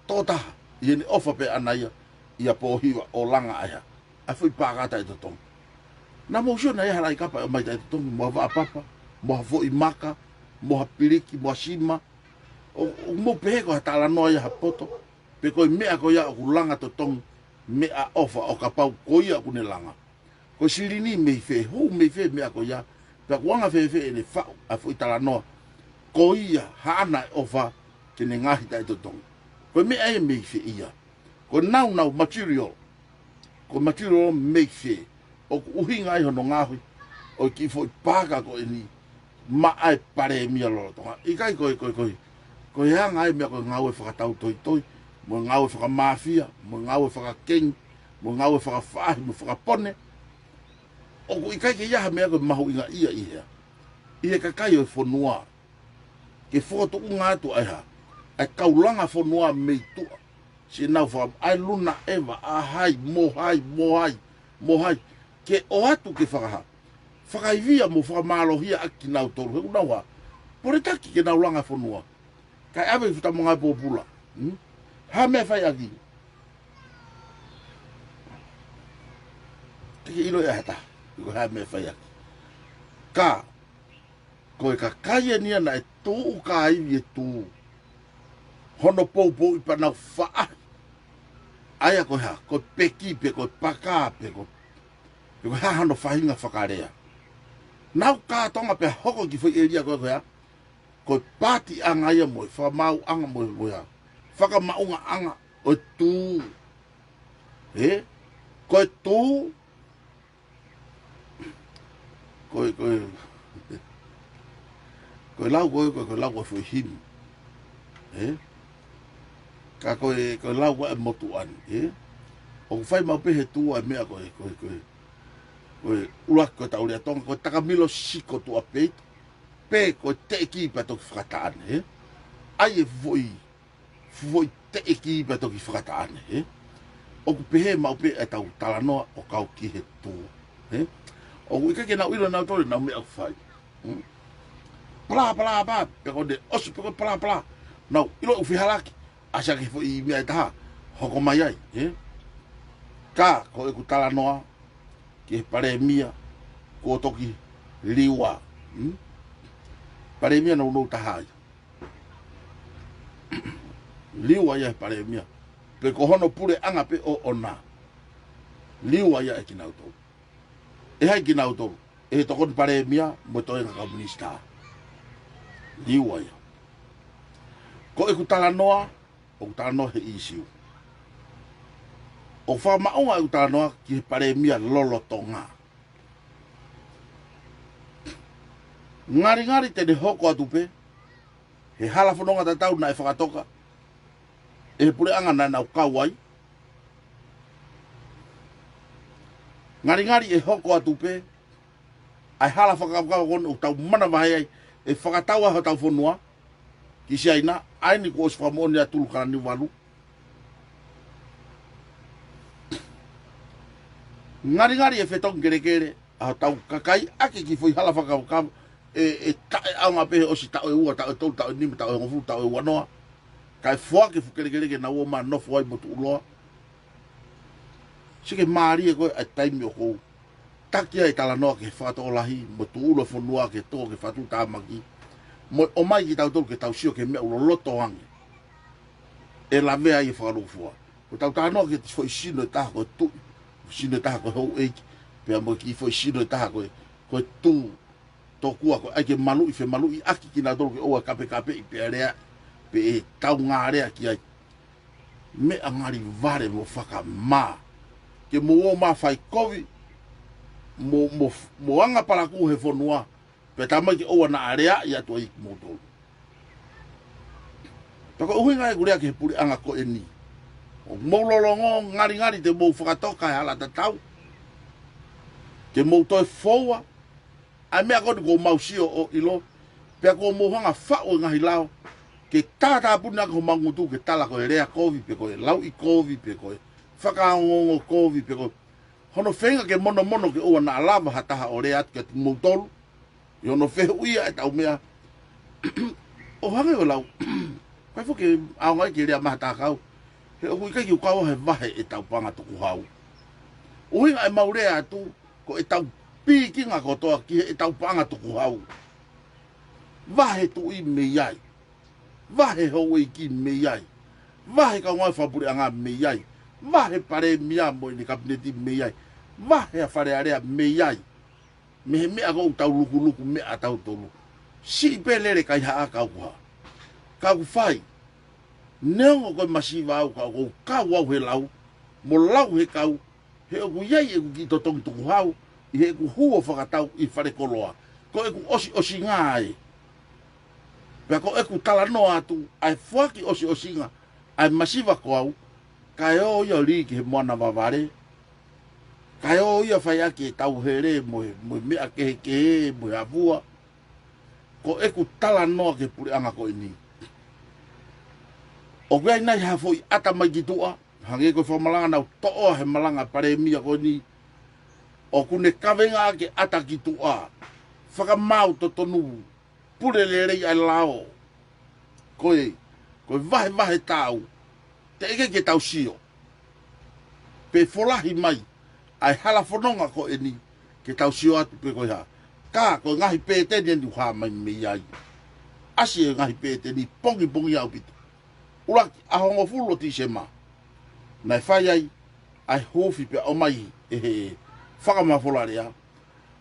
tota yeni ofa pe anaya ia po hiwa o langa aya a foi paga ta to tom na mo sho na ia lai kapa mai ta to mo va papa mo vo i maka mo piliki mo shima o mo pe ko ta la noia poto pe ko me ko ia o langa to tom me a ofa o kapa koia kune langa ko silini me fe me ko ia pe ko nga fe ne fa a foi ta la noia ko ia hana ofa ke ne ngahi tai totong ko me ai me fe ia ko now material ko material me fe o uhinga ai hono ngahi o ki foi paga ko ni ma ai pare mi lo to i kai ko ia ngai me ko ngawe fa tau toi mo ngawe fa mafia mo ngawe fa king mo ngawe fa fa mo fa pone o ko i kai ke ia me ko mahu inga ia ka kai o fonua ke foto unga tu ai ha ai kaulanga fonua me tu si na fa ai luna eva a hai mo hai ke o atu ke whakaha. Whakaivia mo whakamálohia aki nau toru. Heu naua, pore taki ke nau langa whanua. Kai awe futa mga pōpula. Ha mea whai aki. Teke ilo e hata. Iko ha mea whai aki. Ka, koe ka kaia nia na e tōu ka aivi e tōu. Hono pōpō i panau whaa. Aia koe ha, koe peki pe, koe paka pe, koe ha hano whahinga whakarea. Nau kātonga pe hoko ki whai eria koe koe ha. Koe pāti anga ia moe, whamau anga moe moe ha. Whakamaunga anga o tū. Koe tū. Koe lau koe lau koe whai himi. Ka koe lau koe motu ani. O ku whai mau pehe tū ai mea koe urak koe taurea tonga, koe takamilo siko tu a peitu. Pe koe te eki pa toki whakataane. Ai e voi te eki pa toki whakataane. O ku pehe mau pe e tau talanoa o kau ki he tū. O ku ika ke nau ilo nau tore nau mea ku whai. Pala, pe koe osu pe koe pala. Nau ilo u whihalaki. Asa ke fo i mea e taha. Hoko mai ai. Ka koe ku talanoa. Ke pare mia. Ko toki liwa. Pare mia no no tahai. Liwa ia pare mia. Pe ko hono pure anga pe o ona. Liwa ia e kinauto. E hai kinauto. E to kon pare mia mo to nga komunista. Liwa ia. Ko e kutala noa, o kutala noa he isiu. O wha maunga e kutala noa ki he pare mia lolo tonga. Ngari te hoko atupe, he hala whanonga ta tau na e whakatoka, e he pure anga na nau kawai. Ngari e hoko atupe, ai hala whakakawa kono o tau mana mahi ai, e whakataua ho tau whanua, ki si aina, aini ko os whamoni a tulukana ni walu. Ngari e whetong kere, a tau kakai, ake ki fui hala whakakawa, e tae aunga pehe o si tau e ua, tau e tau, tau e nima, tau e ngofu, tau e wanoa. Kai fua ke fukereke na ua maa nofu ai motu uloa. Sike maari e koe ai taimi o kou. Takia e tala noa ke whato o lahi, motu ulo whanua ke tō ke whatu tāmaki. Mo o mai ki tau tolu ke tau sio ke mea ulo loto hangi. E la vea i whakarufua. Ko tau tā noa ke ti fo isino e taha koe tui. Isino e taha koe hou eiki. Pea mo ki fo isino e taha koe tū. Tokua ko ai ke malu i fe malu i aki ki na tolu ke oa kape i pe area pe e tau ngā area ki ai me a ngari vare mo whaka mā ke mo o mā whai kovi mo anga paraku he whanua pe tamai ke oa na area i atua i mo tolu tako uhi ngai kurea ke he puri anga ko e ni o maulolongo ngari te mo whakatoka e hala tatau ke mo toi foua ai mea koni ko mausio o ilo, pea ko mohanga whao ngahi lao, ke tātā puna ko mangutu ke tala ko e rea kovi, pe ko e lau i kovi, pe ko e whakaongongo kovi, pe ko hono whenga ke mono ke oa na alava hataha o rea atu ke tu moutolu, i hono whehe uia e tau mea, o hange o lau, kai fo ke aongai ke rea maha tākau, he o kai ki ukawa he vahe e tau panga tuku hau. Uhinga e maurea atu, ko e tau piki ngā kotoa ki e tau panga tuku hau. Vahe tu i me iai. Vahe hou i ki me iai. Vahe ka ngai whapure a ngā me iai. Vahe pare mia mo i ni kabineti me iai. Vahe a whare area me iai. Me he mea kou tau luku mea tau tolu. Si pe lere kai haa kau kuha. Kau whai. Neongo koe masiva au kau au he lau. Mo lau he kau. He oku iai e ku ki totongi tuku hau. I he ku huo whakatau i whare koloa. Ko e ku osi ngā e. Pea ko e ku tala noa atu, ai whaki osi ngā, ai masiva ko au, kai o ia li ki he moana waware, kai o ia whai ake e tau here, mo mea ke he, mo he avua, ko e ku tala noa ke puri anga ko ini. O kia inai hafo i ata mai ki tua, hange koe whamalanga nau toa he malanga pare mia ko ini, o kune kawenga ke ataki tua whakamau to tonu pure lerei ai lao koe vahe tau te eke ke tau sio pe folahi mai ai hala whanonga ko eni ke tau sio atu pe koe ha ka ko ngahi pēteni ni wha mai me ai asi e ngahi pēteni pongi au pitu uraki ahongo fulo ti se ma nai whai ai hofi pe o mai whakamawholarea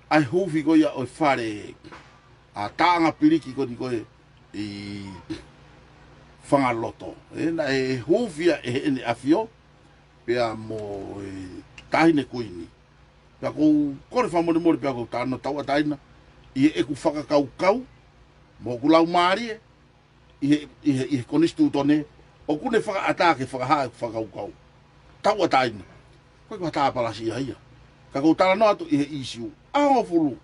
ai hofi ko ia o whare a taanga piriki ko ni koe i whangaloto na hofia ene afio pea mo tahine koini pea kou kore whamone mori pea kou tāna taua taina i eku whakakau mo kulau maari i konistu tone o kune whakaatake whakahaa whakakau taua taina koe kua tāpalasi ia ka kou tāna no atu i isiu aho fulu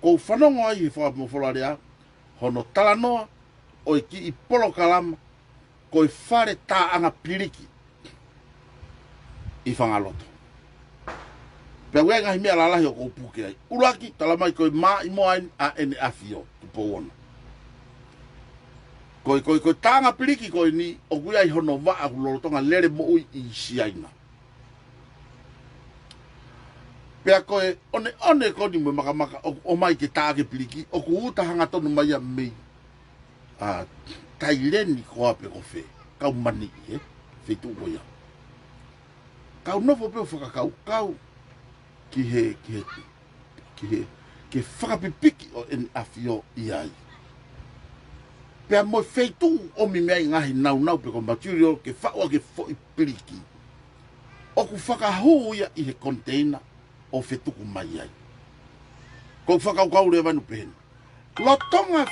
kou whanongo ai he whakamawholarea hono tala noa o ki i polo kalama ko i whare tāanga piriki i whangaloto. Pea wea ngahi mea lalahi o kou puke ai. Uraki talamai ko i maa i moa a ene afio tupo ona. Ko tāanga piriki ko i ni o kui ai hono waa kulorotonga lere mo ui i siaina. Pea koe one ko ni mo makamaka o mai ke tāke piriki o ku uta hanga tonu mai a mei. Taileni ko ape ko fe kau mani fe tu ko ya kau no fo pe kau ki he whakapipiki o en afio i ai pea mo fe tu o mi mea ngahi nau pe ko material ke whaua ke fo i piriki o ku whakahu ia i he container o fe tuku mai ai ko whakau le vanu pehen lotonga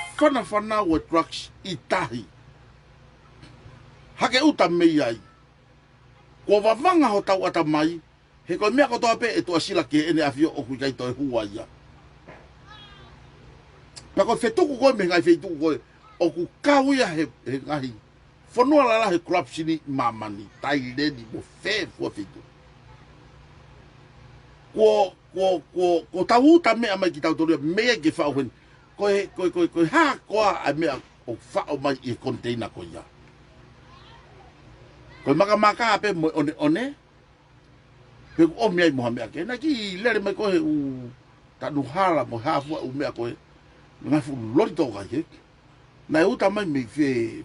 whana o drugs i tahi. Hake uta mei ai. Ko wawanga ho tau ata mai, he koe mea kotoa pe e tua sila ke ene afio o kui kai toi hua ia. Pea koe whetuku koe me ngai whetuku koe, o ku kau ia he ngahi. Whanua lala he corruptioni mamani, tai redi mo fua whetu. Ko tau uta mea mai ki tau toria mea ke whauhen, koe ha koa a mea o whao mai i container ko ia. Koe maka ape mo one, pe o mea i moha mea ke, na ki lere mai koe u tanu hala mo hafua u mea koe, ngai fu lori toka ke, na e uta mai mei fe,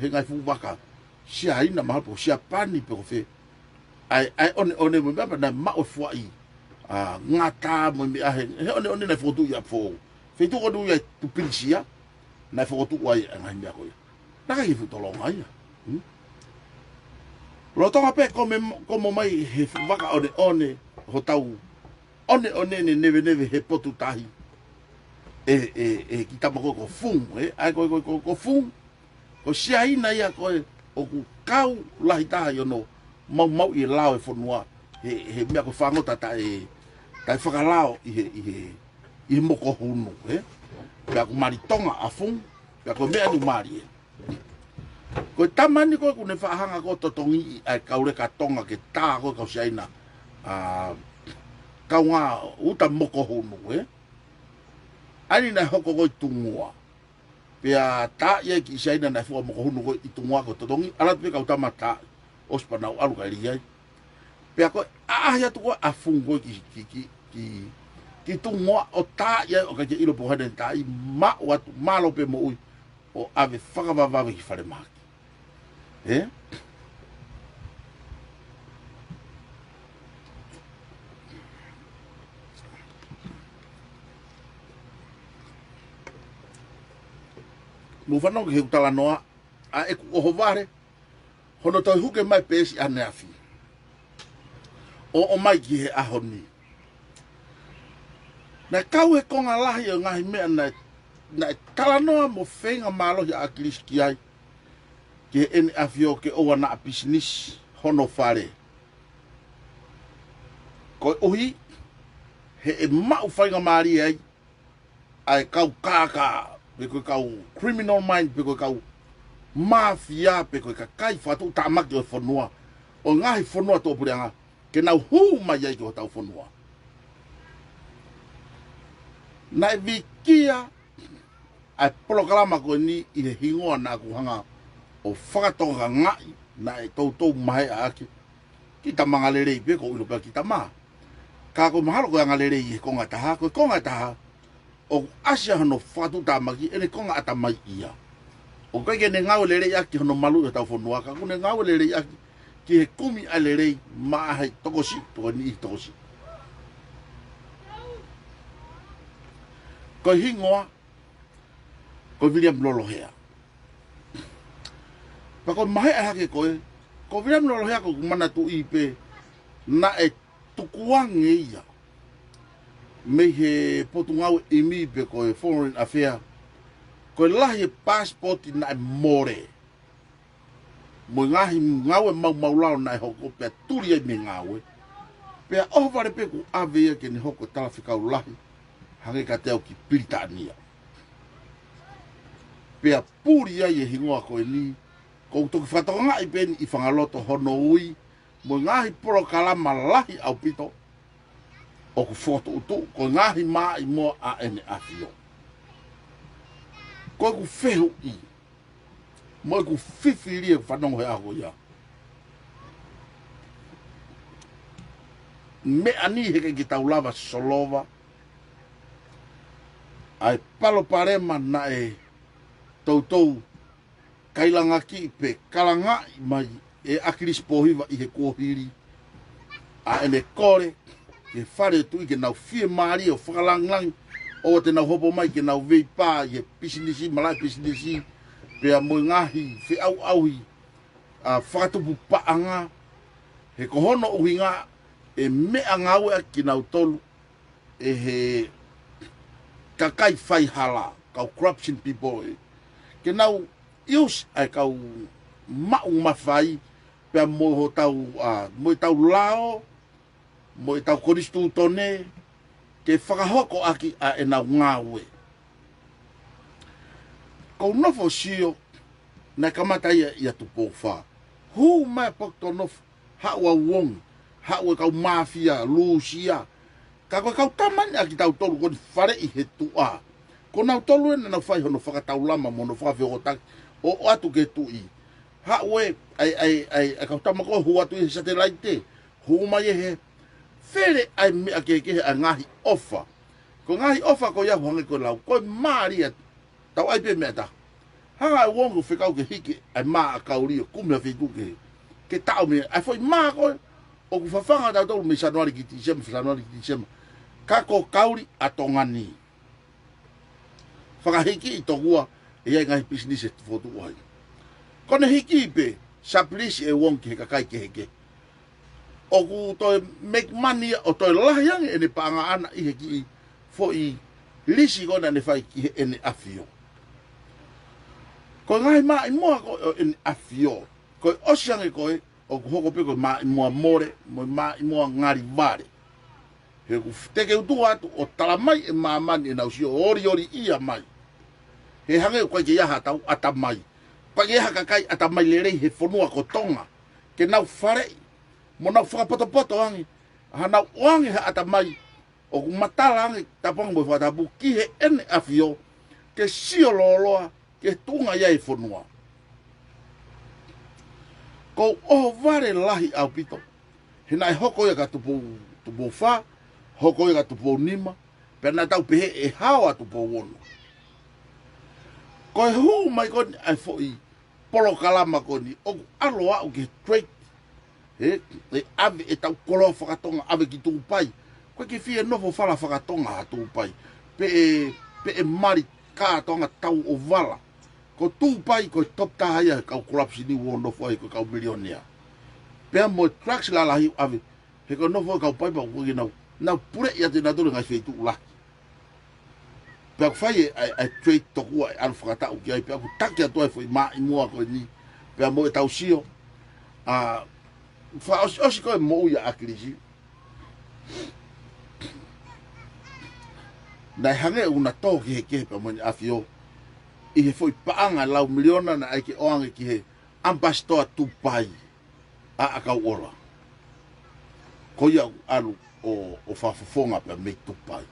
he ngai fu waka, sia ina maha po, sia pani pe ko fe, ai one mo mea pa na mao fua i, ngata mo mea he one na fotu ia fo, fe tu ko du ia tu pinsia na fotu ai ngai mea koe na ka hifu tolonga ia lo tonga pe como mai he waka one ho tau one ne neve he potu tahi ki tamako ko fung ai ko fung ko sia ina ia koe o ku kau lahi taha yo no mau i lao e fonua he mea ko whangota tai whakalao i moko hunu, pea ku maritonga a fung, pea ku mea ni mari Ko tamani ko kune whaahanga ko totongi ai kaure ka tonga ke tā ko kau siaina kau ngā uta moko honu, Ani na hoko ko i tungua. Pea tā ia ki siaina na fua moko honu ko i tungua ko totongi, alat pe kau tama tā ospanau alu ka liai. Pea ko ahia tu ko a fungo ki tungua o tā ia o ka ke ilo pohane tā i watu malo pe mo ui o ave whakawawave ki whare maki. Mo whanau ki heu tala noa, a eku oho ware, hono toi huke mai pēsi ane afi. O mai ki he ahoni. Na kau he konga lahi o ngahi mea na tala noa mo whenga malohi a kiliski ai, ke ene afio ke owa na business hono whare. Ko ohi, he e mau whainga maari ai, ai kau kāka, pe koe kau criminal mind, pe koe kau mafia, pe koe ka kai whatu tāmaki o whanua, o ngahi whanua tō pureanga, ke nau huu mai ai ki o tau whanua. Na vikia ai programa ko ni I he hingoa na ku hanga o whakatonga ngai na e tautou mai aki. Ki ta mga lerei pe ko ulopa ki ta maa. Ka ko mahalo ko nga lerei I konga taha, ko konga taha o asia hano whatu tamaki ene konga atamai ia. O kai ke ne ngau lerei aki hano malu e tau whanua ka kune ngau lerei aki ki he kumi a lerei maa hai tokosi, toko ni I tokosi. Ko hingoa, ko William Lolohea. Pa ko mahe a hake koe, ko William Lolohea ko kumana tu ipe na e tukuange ia. Me he potu ngau imi pe koe Foreign Affairs, koe lahi passport na e more. Mo ngahi ngau e mau lao na e hoko pia turi e me ngau e. Pea oho vare pe ku avea ke ni hoko talafikau lahi. Hange ka teo ki Piritania. Pea puri ai e hingoa koe ni, ko toki whatonga I peni I whangaloto hono ui, mo ngahi poro kalama lahi au pito, o ku foto utu, ko ngahi maa I moa a ene afio. Ko ku fehu I, mo ku fifiri e whanongo he aho ia. Me ani heke ki taulava solova, ai palo parema na e tautou kailanga ki pe kalanga mai e akiris pohiva I he kohiri a ene kore ke whare tu I ke nau fie maari o whakalanglang o te nau hopo mai ke nau vei pā I he pisinisi, malai pisinisi pe a mui ngahi whi au auhi a whakatupu paanga he kohono uhi ngā e mea ngaue ki nau tolu e he kakai whai hala, kau corruption people e. Ke nau ius ai kau mau mawhai, pia mo tau lao, mo tau koristu tone, ke whakahoko aki a e nau ngāwe. Kau nofo sio, na kamata ia tupo wha. Hu mai pokto nof, haua wong, haua kau mafia, lusia, ka koe kau tamani aki tau tolu koni whare I he tua. Ko nau tolu ena nau whai hono whakatau lama mono whawhio taki o atu ke tui. Haue ai kau tamako hu atu I he satellite. Hu mai e he where ai mea ke a ngahi ofa. Ko ngahi ofa ko iahu hange ko lau. Koe maaria tau ai pe mea ta. Hanga ai wongu whikau ke hiki ai maa a kaurio kumia whiku ke tau mea. Ai foi maa koe o ku whawhanga tau tolu me Januari ki December. Kako kauri atongani. Whakahiki I tokua e ai ngahi business e tufotu uai. Kone hiki pe, saplisi e wonki he kakai ke heke. O ku toi make money o toi lahiangi e ne paanga ana I heki fo I lisi kona ne whai ki he ene afio. Ko ngahi maa I moa ko ene afio. Ko osiangi koe o ku hoko pe koe maa I moa more, maa I moa ngari vare. He ku teke utu atu o talamai e mamani e nausio ori ia mai. He hange koe ke iaha tau atamai. Koe ke iaha kakai atamai lerei he whanua ko tonga. Ke nau wharei. Mo nau whakapoto angi. Ha nau oangi he atamai. O ku matala angi tapang mo whatapu ki he ene afio. Ke sio loloa. Ke tunga ia he whanua. Ko oho vare lahi au pito. He nai hoko ia ka tupu wha. Hoko ia tupo nima, pena tau pehe e hawa tupo wono. Koe huu mai koni ai foi polo kalama koni, oku alo au ke straight, e ave e tau kolo whakatonga ave ki tuupai. Koe ke fie nofo whala whakatonga ha tuupai, pe e mari kātonga tau o vala. Ko tuupai koe top tahaya kau corruption ni wonofo ai koe kau milionea. Pea mo tracks la lahi ave, he koe nofo kau paipa koe nau. Nau pure ia te natore ngai wheitu ula. Pea whai ai trade tokua e anu whakatau ki ai. Pea ku take atu ai whai maa I mua koe ni. Pea mo e tau sio. Wha osi koe mo uia akirisi. Nai hange una tō ki he kehe pea mo ni awhio. I he whai paanga lau miliona na ai ke oange ki he ambassador tupai. A akau ola. Ko ia anu. O whafafonga pe me tupai.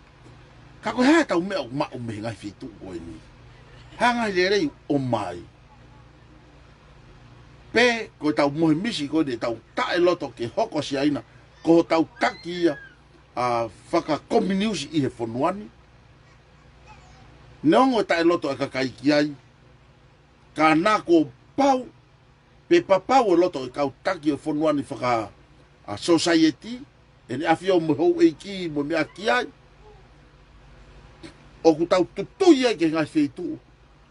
Ka koe hae tau mea o ma'u me ngai fitu koe ni. Hanga le rei o mai. Pe koe tau mohe misi koe de tau tae loto ke hoko si aina. Ko tau taki ia a whaka kominiusi i he whonuani. Neongo tae loto e kakaiki ai. Ka nā ko pau. Pe papau e loto e kau taki e whonuani whaka a society. E ne awhia o mohou e ki mo mea ki ai. O ku tau tutui ai ke ngai whetu.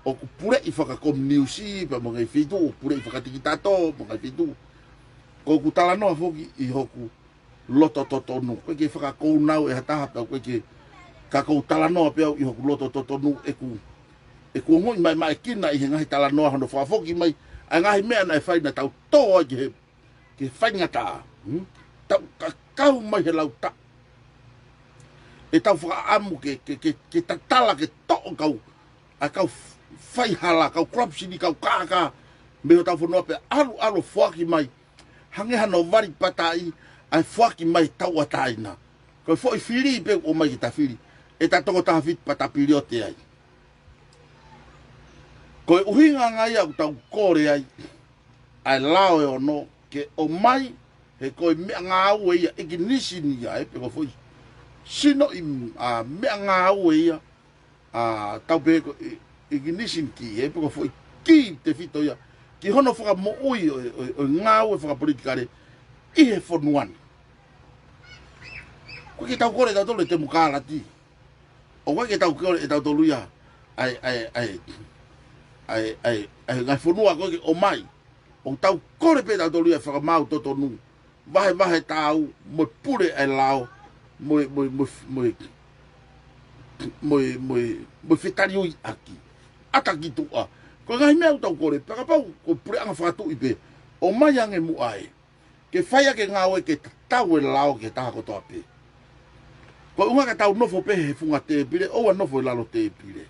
O ku pure i whaka kominiusi pa mo ngai whetu. O pure i whaka tiki tato mo ngai whetu. Ko ku tala noa whoki i hoku loto totonu. Koe ke whaka kounau e hataha pau koe ke ka kou tala noa peau i hoku loto totonu e ku ngoi mai mai kina i he ngahi tala noa hono whakafoki mai a ngahi mea na e whaina tau toa ke whaingata tau kakau mai he lau ta e tau whakaamu ke tatala ke to'o kau a kau whaihala kau krapsini kau kaka me ho tau whanua pe alu whaki mai hangeha no vari patai ai whaki mai tau ataina koe fo i whiri pe o mai ki ta whiri e ta tongo taha whit patapiri o te ai. Koe uhinga ngai au tau kore ai, ai lao e ono, ke o mai, he koe mea ngā au e ia, eki nisi ni ia, e pe ko foi. Sino i mea ngā au e ia, tau pe eki nisi ki, e pe ko foi, ki te whito ia, ki hono whaka mo ui o ngā au e whaka politikare, i he whonuani. Koe ki tau kore tau tolu e te mukala ti. O koe ke tau kore e tau tolu ia, ai ngai whanua koe ke o mai. O tau kore pe tau tolu ia whakamau totonu. Vahe tau, mo pure ai lao, mo whetari ui aki. Ata ki tua. Koe ngai mea tau kore, pakapau ko pure anga whakatu i pe. O mai ange mu ai. Ke whaia ke ngāwe ke tau e lao ke taha kotoa pe. Koe unga ka tau nofo pe he funga te pire, oua nofo e lalo te pire.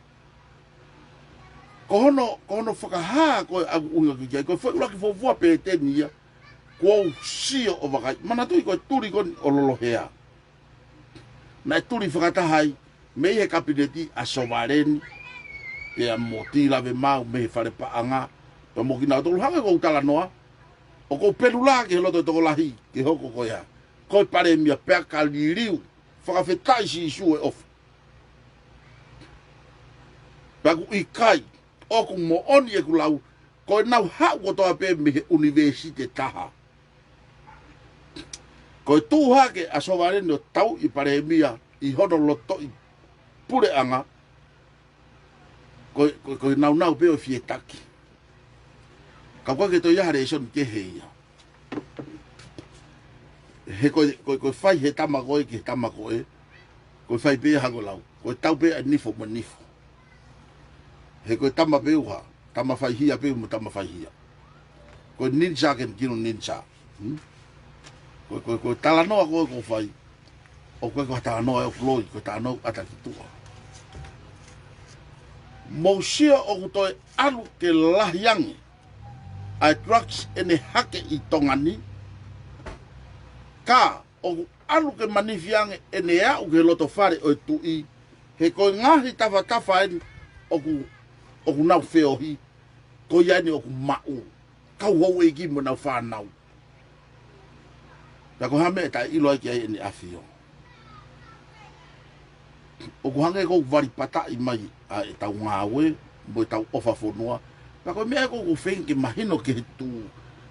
Ko hono whakahaa koe agu unga ki kia, koe whauraki fōfua pe te nia, kua sio o wakai, mana tui koe turi koni o lolohea. Na e turi whakatahai, me he kabineti a sovareni, pe a moti lawe mau, me he whare paanga, pe mo ki nao tolu hanga kou tala noa, o kou pelula ke he loto e toko lahi, ke hoko koe ha. Koe pare mia pea ka liriu, whakawhetai si isu e ofu. Paku i kai, oku mo oni e kulau, koe nau hau kotoa pe me he universite taha. Koe tūhake a sovareni o tau i paremia i hono loto i pure anga, koe nau pe o fietaki. Ka koe ke to iahare e son ke heia. He koe whai he tamakoe ki he tamakoe, koe whai pe hango lau, koe tau pe a nifo mo nifo. He koe tama pe uha, tama whai hia pe mo tama whai hia. Koe ninja ken kino ninja. Koe talanoa koe ko whai, o koe talanoa e o kloi, koe talanoa ata ki tua. Mousia o kutoe alu ke lahiangi, ai drugs ene hake i tongani, ka o alu ke manifiange ene au ke loto whare o tui, he koe ngahi tafa eni o ku nau whiohi, koe iani o ku mau, kau hou e ki mo nau whanau. Pea ko hame e tai ilo ai ki ai ene awhio. O ku hange kou wari pata i mai a e tau ngāwe, mo e tau ofa whonua, pea koe mea kou whenke mahino ke he tū.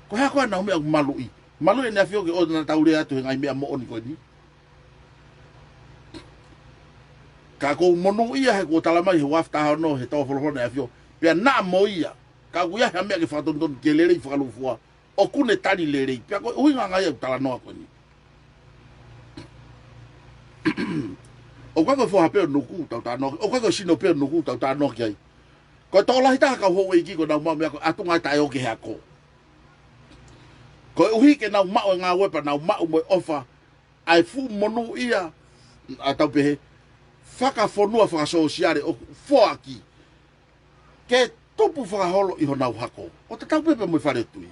Ko hea koe nau mea ku malu i. Malu e ne awhio ke o na tau rea atu he ngai mea mo oni koe ni. Ka kou monu ia he kou talamai he waftaha no he tau wholofone e awhio. Pea naa mo ia. Ka kou ia he mea ke whakatontoni ke lerei whakalufua. O kune tani lerei. Pea koe uhinga ngai au tala noa koe ni. O koe koe whoha peo nuku tau tā noa. O koe koe sino peo nuku tau tā noa ki ai. Koe tō lahi taha kau hou e ki ko nau mau mea koe atunga tai o ke hea ko. Koe uhi ke nau mau e ngā wepa nau mau mo ofa. Ai fu monu ia. A tau pehe. Whaka whonua whakasosiare o whoaki. Ke tupu whakaholo iho nau hako. O te tau pepe mo i whare tui.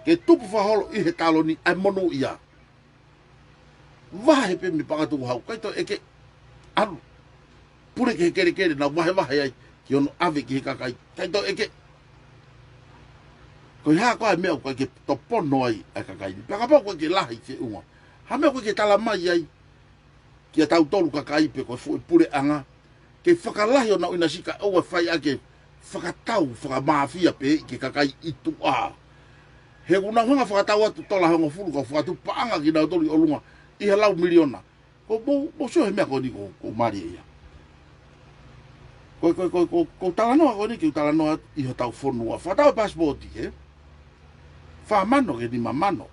Ke tupu whakaholo i he taloni ai monu ia. Wahe pe mi pangatu hau. Kaito eke alu. pure ke kere na wahe ai ki ono ave ki kakai tai to eke ko ha ko me ko ke to pono ai kakai pa ka ko ke lahi se uma ha me ko ke tala mai ai ki tau tolu kakai pe ko fu pure anga ke whakalahi o na ina sika o whai ake whakatau whakamafia pe ke kakai itu a he una honga whakatau atu tola honga fulu ka whakatu paanga ki nau toli o lunga i he lau miliona ko mo sio he mea ko ni ko mari ia ko talanoa ko ni ki talanoa i ho tau whonua whatau passporti he whamano ke ni mamano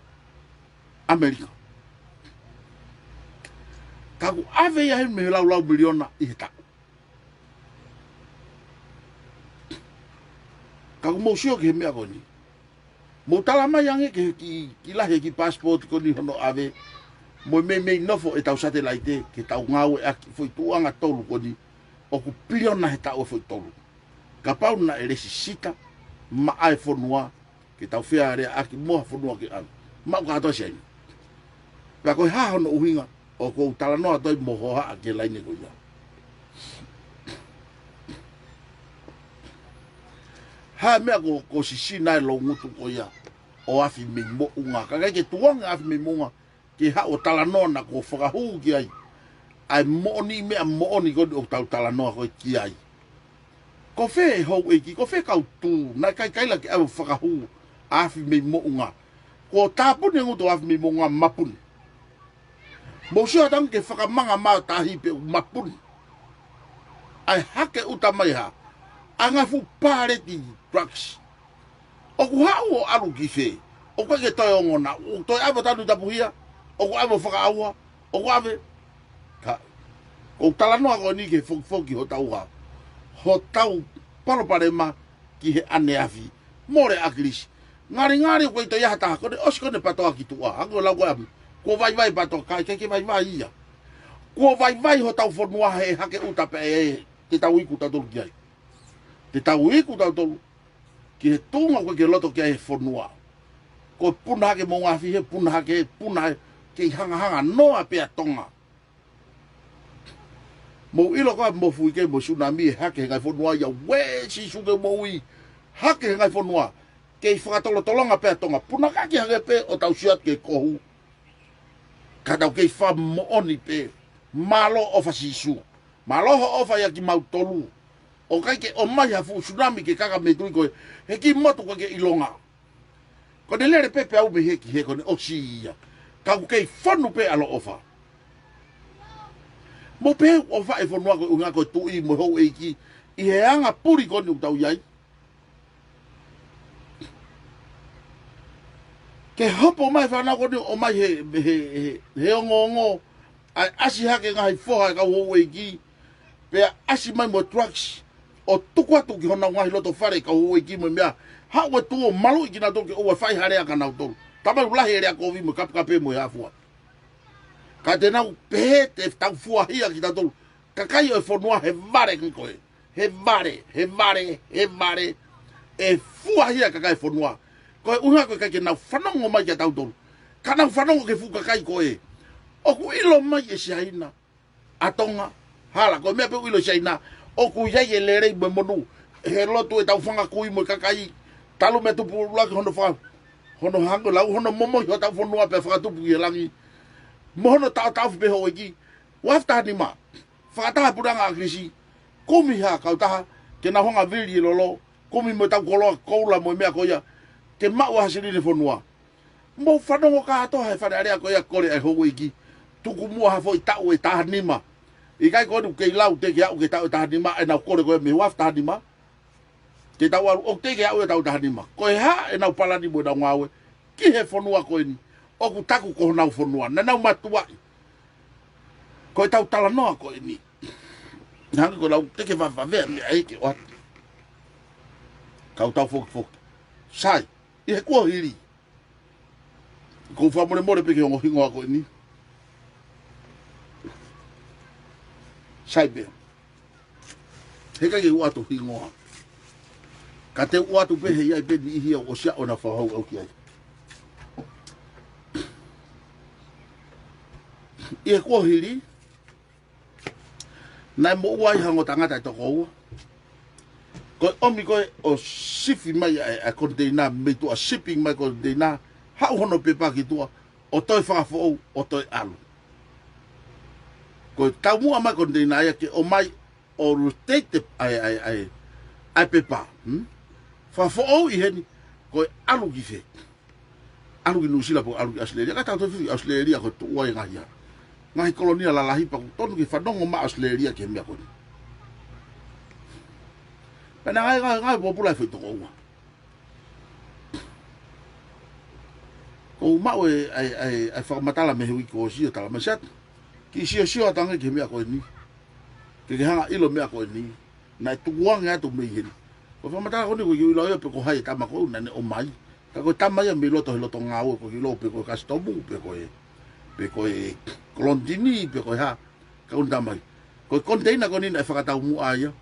Amerika kaku ave ia he me lau miliona i he tau kaku mo sio ke he mea ko ni mo tala mai ange ke ki lahe ki passport ko ni hono ave mo me nofo e tau satellite ke tau ngau e aki foi tuanga tolu ko ni o ku piliona he tau foi tolu ka pau na ele sita ma iPhone wa ke tau fia re aki mo fonua ke an ma ka to sei pa ko ha hono uhinga o ko tala no atoi mo ho ha ke laine ko ya ha me ko sisina lo ngutu ko ya o afi me mo unga ka ke tuanga afi me mo ke ha o tala no na ko whakahu ki ai mo ni me mo ni ko o tala no ko ki ai ko fe ho e ki ko fe ka tu na kai la ke o whakahu afi me mo unga ko tapu ne ngutu afi me mo unga mapun mo sio tang ke whakamanga ma tahi pe mapun ai hake utamai ha anga fu pare ti drugs o ku ha o alu ki fe o ko ke toyo ngona o to abo tanu tapuhia o ko abo whaka aua o ko ave ka o talano ako ni ke foki ho tau ha ho tau palo parema ki he ane afi more aklis ngari ko to ya ta ko de osko ne pato aki tu a ko la ko vai pato ka ke vai ia ko vai ho tau fonua he hake uta pe te tau iku ta tolu ki te tau iku ta tolu ki he tunga ko ke loto ki he fonua ko puna ke mo ngafi he puna ke hanga noa pe tonga mo ilo ko mo fu ke mo tsunami hake ngai fonua ya we si su ke mo wi hake ngai fonua ke whakatolo tolonga pe tonga puna ka ki hake pe o tau siat ke kohu ka tau ke wha mo oni pe malo ofa sisu malo ho ofa ya ki mau tolu o kai ke o mai hafu tsunami ke kaka me tui ko he ki moto ko ke ilonga ko de lere pepe au me he ki he ko ne osia ka ku ke fonu pe alo ofa mo pe ofa e fonu ko unga ko tu i mo ho e ki i he anga puri ko ni tau yai ke hopo mai fa na ko ni o mai he ongo ai asi hake ngai foha ka ho e ki pe asi mai mo trucks o tuku atu ki hona ngai loto fare ka ho e ki mo mea ha wa tu malu ki na to ke o fai hare ka na to tama ula here ko vi mo kap kape mo ya fua ka te na pe te tau fua hia ki ta to ka kai o fonua he vare ki ko he vare e fua hia ka kai fonua ko unha ko ka ke na fanongo mai ka tau to ka na fanongo ke fu ka kai ko o ku ilo mai e shaina atonga hala ko me pe ilo shaina o ku ya ye lere be monu he loto e tau fanga ku mo kakai talu me tu pula ki hono fa hono hango lau hono momo ho tau fonua pe fa tu pu yelangi mono tau be ho iki wafta ni ma fa ta puranga krisi komi ha ka ta ke na honga vili lolo komi mo tau kola mo me ko ya ke ma wa hasili ni fonua mo fanongo ka to ha fa area ko ya kore e ho iki tuku mua ha foi tau e tahanima i kai ko du ke lau te ke au ke tau tahanima e na kore ko me waf tahanima te tau alu o te ke au e tau tahanima ko e ha e na palani mo da ngawe ki he fonua ko ni o ku taku ko na fonua na na matua ko e tau tala no ko ni na ko lau te ke va ver me ai ke wat ka tau fok sai i he ko hiri ko fa mo pe ke ngo hingo ko ni saibe heka ke watu hingoa ka te watu pe he ai pe ni hia o sia ona fa ho o ki ai e ko hiri Nai mo wai hango tangata to ko. Ko omi ko o sifi mai a container me tu a shipping mai container ha hono pe pa ki tu o toi fa fo o toi alu. Ko ta mu ama container ya ke o mai o rotate ai pe pa. Fa fo o I heni ko alu ki fe. Alu ki nusila po alu ki Australia ka ta to fi Australia ko tu wa nga ya. Ngai kolonia la lahi pa tonu ki fadongo ma Australia ke mea ko. Pena ngai popula foi to ko. Ko ma we ai fa matala me hui ko si tala masat. Ki si atanga ke mea ko ni. Ke hanga ilo mea ko ni. Na tu wanga tu me hin. Ko fa matala ko ni ko ilo pe ko hai ta ma ko na ne o mai. Ka ko ta mai me loto ngao ko ilo pe ko kastomu pe ko Kolondini pe ko ha ka unda mai ko container ko ni na fa ta mu aya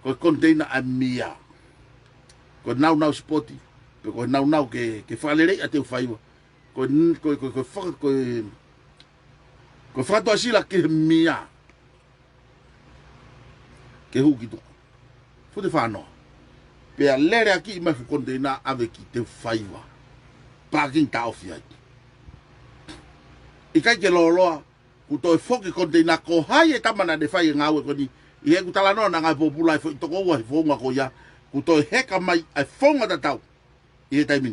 ko container a mia ko now spoti pe ko now ke falere ate fai ko fa to asila ke mia ke hu ki to fu de fa no pe a lere aki me fu container avec te fai wa parking ta ofia Ika ke loloa ku to foki container ko hai tamana de fai ngawe ko ni I ku tala no nga popula fo to ko wa fo nga ko ya ku to heka mai ai fonga da tau I taimin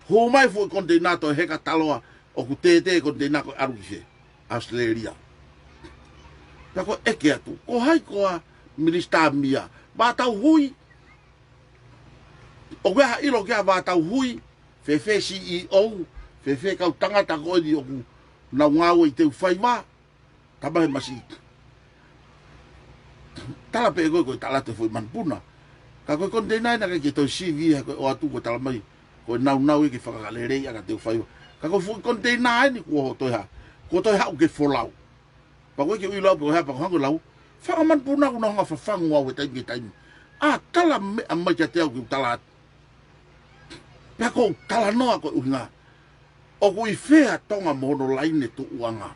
ho mai fo container to heka taloa o ku te container ko aru ki Australia ta ko eke atu ko hai ko minister mia ba tau hui o ga ilo ga ba tau hui fe CEO fe ka tangata ko di o na ngao I te whai wā, tabahe masi. Tala pe ko tala te whai manpuna. Ka koe container na ke toi CV o atu ko tala mai. Ko nau ke whakalerei aka te whai wā. Ka koe container ni ko toi ha. Ko toi ha o ke wholau. Pa koe ke ui lau pe ko hea pa ko hango lau. Whaka manpuna ko na honga whawhangu au e taimi ke taimi. Tala me a mai ka te au ki tala atu. Pea ko tala noa ko uhinga. O kui fea tonga mono laine tu uanga.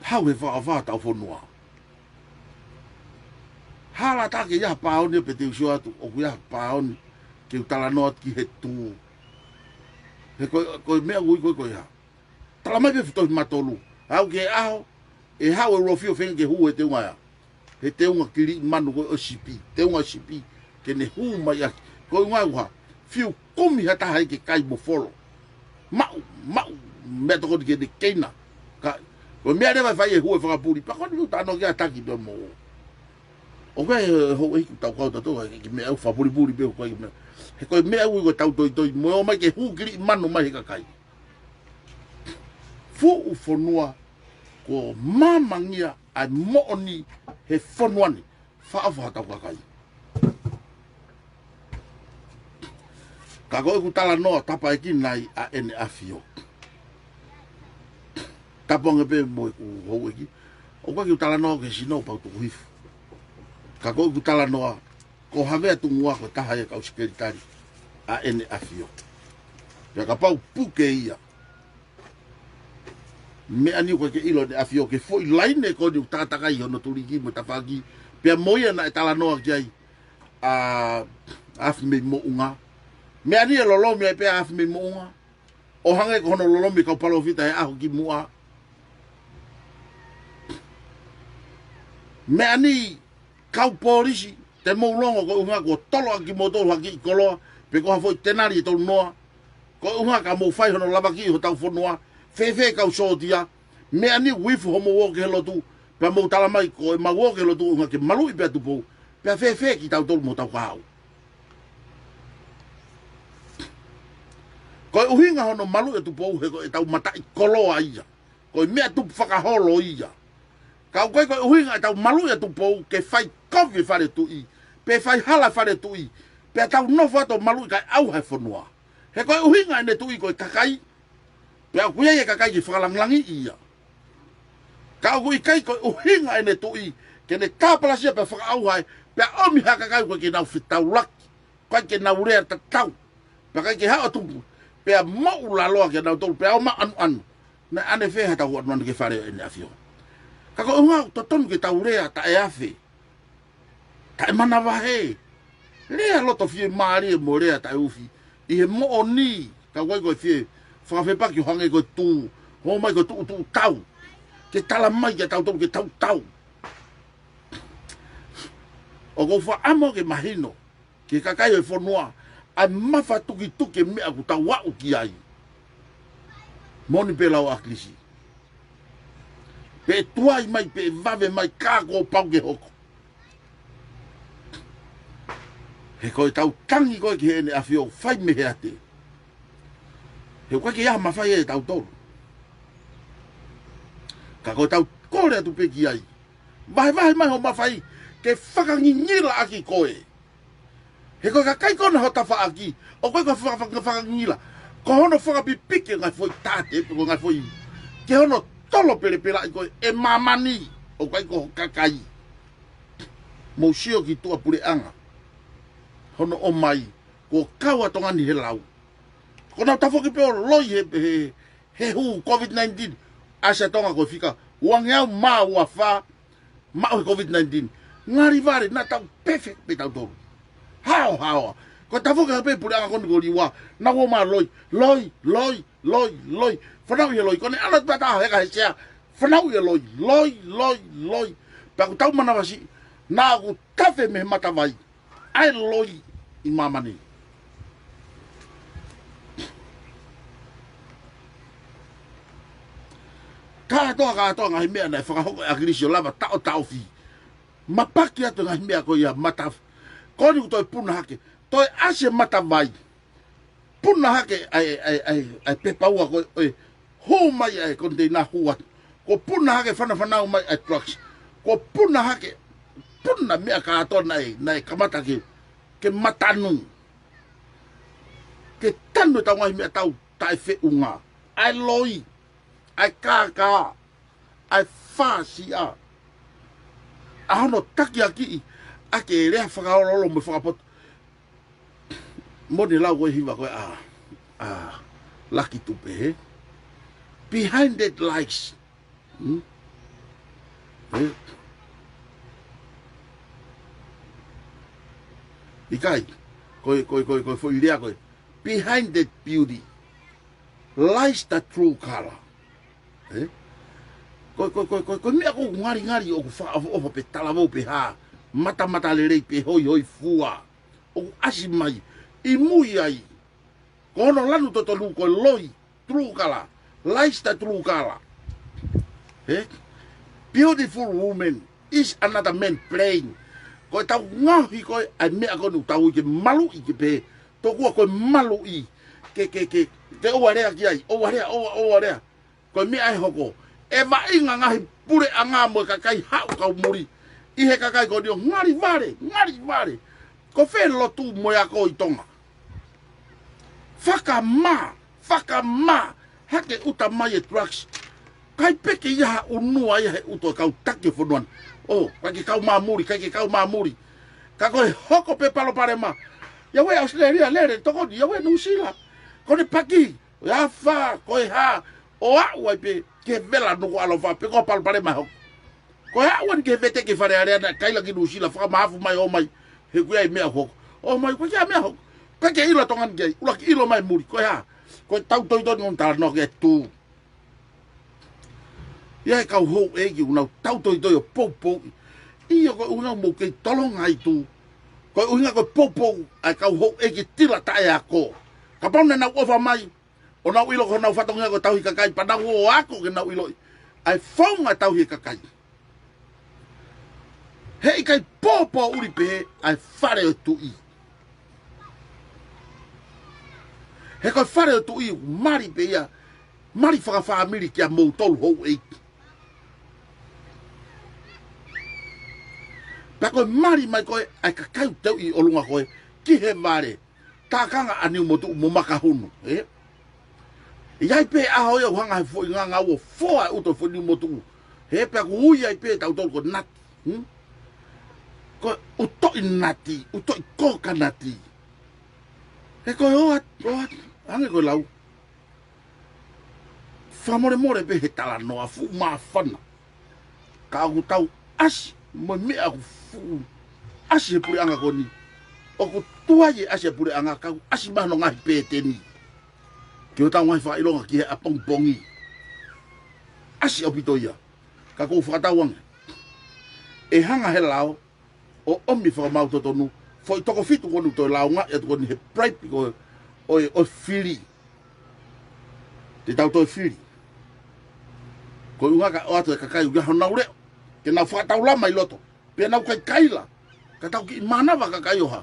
Hau he wha tau whanua. Hala take ia paoni pe te usua atu. O kui ia paoni ke utala noa ki he tū. He koe mea ui koe ha. Tala mai pe fitoi matolu. Hau ke aho. E hau e rofio whenga ke hu he te unga ya. He te unga kiri manu koe o sipi. Te unga sipi. Ke ne hu mai aki. Ko ngā uha, fiu kumi hata hai ke kai mo folo. Mau, mea toko ke ne keina. Ko mea rewa whai e hua whakapuri, pa koni uta anō kia taki pia mo. O kai ho e hiku tau kau tato, ke mea au whapuri pia koe mea. He koe mea ui ko tau toi, mo mai ke hu kiri manu mai he ka kai. Fu u whanua, ko mamangia ai mooni he whanuani, whaawaha tau ka kai. Ka koe ku tala noa tapa eki nai a ene afio. Taponga pe mo ku hou eki. O koe ku tala noa ke sino pau tuku hifu. Ka koe ku tala noa ko havea tu mua ko taha e kau sikeritari a ene afio. Pea ka pau puke ia. Me ani koe ke ilo ne afio ke foi laine ko ni utatakai hono turiki mo tapaki. Pea moia na e tala noa ki ai afi me mo unga. Me ani e lolomi ai pea afi me mounga. O hange ko hono lolomi kau palo fita he aho ki mua. Me ani kau polisi te moulongo ko unga ko tolo aki motoro haki I koloa. Pe ko hafoi tenari e tolu noa. Ko unga ka mou fai hono labaki ho tau whanua. Fefe kau sotia. Me ani wifu homo woke helo tu. Pea mou talamai ko e ma woke helo tu unga ke malu I pea tupo. Pea fefe ki tau tolu mo tau kahau. Ko uhinga hono malu e tupo he ko e tau matai koloa ia. Ko mea tupu whakaholo ia. Ka koe ko uhinga e tau malu e tupo ke fai kofi whare tui. Pe fai hala whare tui. Pe tau nofo ato malu I kai au hai whanua. He koe uhinga e ne tui ko e kakai. Pe au kuia e kakai ki whakalanglangi ia. Ka au kai ko uhinga e ne tui. Ke ne kāpalasia pe whakau hai. Pe omi haka kai ko ke nau whitau laki. Kai ke nau rea ta tau. Pe kai ke hao tupu. Pea mau la loa ke na tolu pea ma anu. Na ane fe hata huat nana ke whare ene afio. Kako unga to tonu ke tau rea ta e afe. Ta e mana wahe. Rea loto fie maari e mo rea ta e ufi. I he mo o ni. Ka wai koe fie. Whakawhi paki hange koe tū. Ho mai koe tū tau. Ke tala mai ke tau tonu ke tau. O ko wha amo ke mahino. Ke kakai e whanua. Ai mawha tuki tuki mea ku tau wau ki ai. Moni pe lau aklisi. Pe tuai mai, pe vave mai, kako pau ke hoko. He koe tau tangi koe ki hene a fio, whai me hea te. He koe ki aha mawhai e tau tolu. Ka koe tau kore atu pe ki ai. Vahe mai ho mawhai, ke whakangingila aki koe. He koe ka kai kona ho tawha aki, o koe koe whakangingila. Ko hono whakapipike ngai foi tate, ko ngai foi. Ke hono tolo pere i koe e mamani, o kai ko kakai. Mo sio ki tua pure anga. Hono o mai, ko kaua tongani he lau. Ko nau tafo ki peo loi he hu COVID-19. Asa tonga ko fika, wangeau maa ua wha, maa he COVID-19. Ngari vare, na tau perfect pe tau toru. Hao. Ko tafo ka pe pure anga koni ko liwa, na wo maa loi. Whanau ia loi, kone anot pata heka he sea. Whanau ia loi. Pako tau mana wasi, na aku tafe me mata vai. Ai loi i mamani. Katoa ngahi mea nai whakahoko e akirisio lava tao fi. Mapaki atu ngahi mea ko ia mata. Koni ku toi puna hake, toi ase mata vai. Puna hake ai pepaua ko ho mai ai konde na hua. Ko puna hake whanau mai ai trucks. Ko puna hake, puna mea katoa nai kamata ke matanu. Ke tanu tau ngahi mea tau tai fe unga. Ai loi. Ai kaka, ai whasia. Ahono taki aki, ake rea whakaololo me whakapoto. Mone lau koe hiwa koe, lucky tupe, he? Behind that lies. Ikai, koe whoirea koe. Behind that beauty lies the true color. Ko mea ko ngari o ku fa pe talavo pe ha mata le rei pe hoi fua o asi mai i mui ai ko no lanu to lu ko loi true color lies the true color. Beautiful woman is another man playing ko tau ngahi ko ai mea ko nu tau ke malu i ke pe to ko malu i ke o area ki ai o area ko mi ai hoko e va inga ngahi pure anga mo kakai hau ka muri i he kakai ko dio ngari vare ko fe lo tu mo ya ko itonga faka ma hake uta mai trucks kai peke ya unu ai he uto ka utake fonuan o kai ka mamuri ka ko hoko pe palo pare ma ya we Australia lere to ko ya we nusila ko ne paki ya fa ko ha o a pe ke vela no alo fa pe ko pal pare ma ko ha wan ke vete ke fare area na kai la ki dusi la fa ma fu mai o mai he ku ai me ho o mai ko ya me ho ka ke ilo tongan ge ula ki ilo mai muri ko ha ko tau to non tar no ke tu ya ka ho e ki una tau to po i ko una mo ke tolong ai tu ko una ko po ai ka ho e ki tila ta ya ko ka pa na o fa mai o na uilo ko na fatonga ko tau hi kakai pa na o ako ke na uilo ai fonga tau hi kakai hei kai popo uri pe ai fare tu i he ko fare tu i mari pe ya mari fa family ki a mo tol ho e pa ko mari mai ko ai kakai tau i olunga ko ki he mare takanga ani mo tu mo makahunu Iai pe a hoi au hanga fo nganga o fo a uto fo ni motu. He pe ko ui ai pe tau tol ko nat. Ko uto inati, uto kokanati. He ko o anga ko lau. Whamore more be he tala noa fu maa whana. Ka au tau asi mo mea au fu asi he puri anga koni. O ko tuaye asi he puri anga ka asi mahano ngahi pēteni. Ki o tau ngai whailonga ki he apong bongi. Asi o pito ia. Ka kou whakatau anga. E hanga he lao o omi whakamau totonu. Foi toko fitu konu toi lao nga e toko ni he praipi ko o whiri. Te tau toi whiri. Ko unga ka o ato e kakai uga honau reo. Ke nau whakatau lama I loto. Pea nau kai kaila. Ka tau ki manawa kakai oha.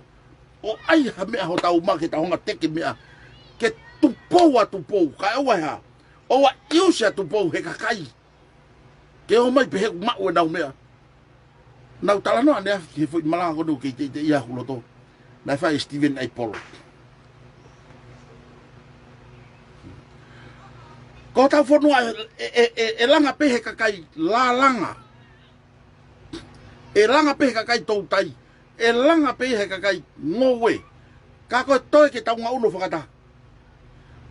O ai ha mea ho tau ma ke tau honga teke mea. Ke tupou a tupou. Ka ewa ha. O wa iusia tupou he kakai. Ke o mai pehe kumau e nau mea. Nau tala noa nea he fwoi malanga kono ke te ia huloto. Nai whai Stephen A. Polo. Ko tau whanua e langa pehe kakai la langa. E langa pehe kakai tau tai. E langa pehe kakai ngowe. Ka koe toi ke tau ngauno whakata.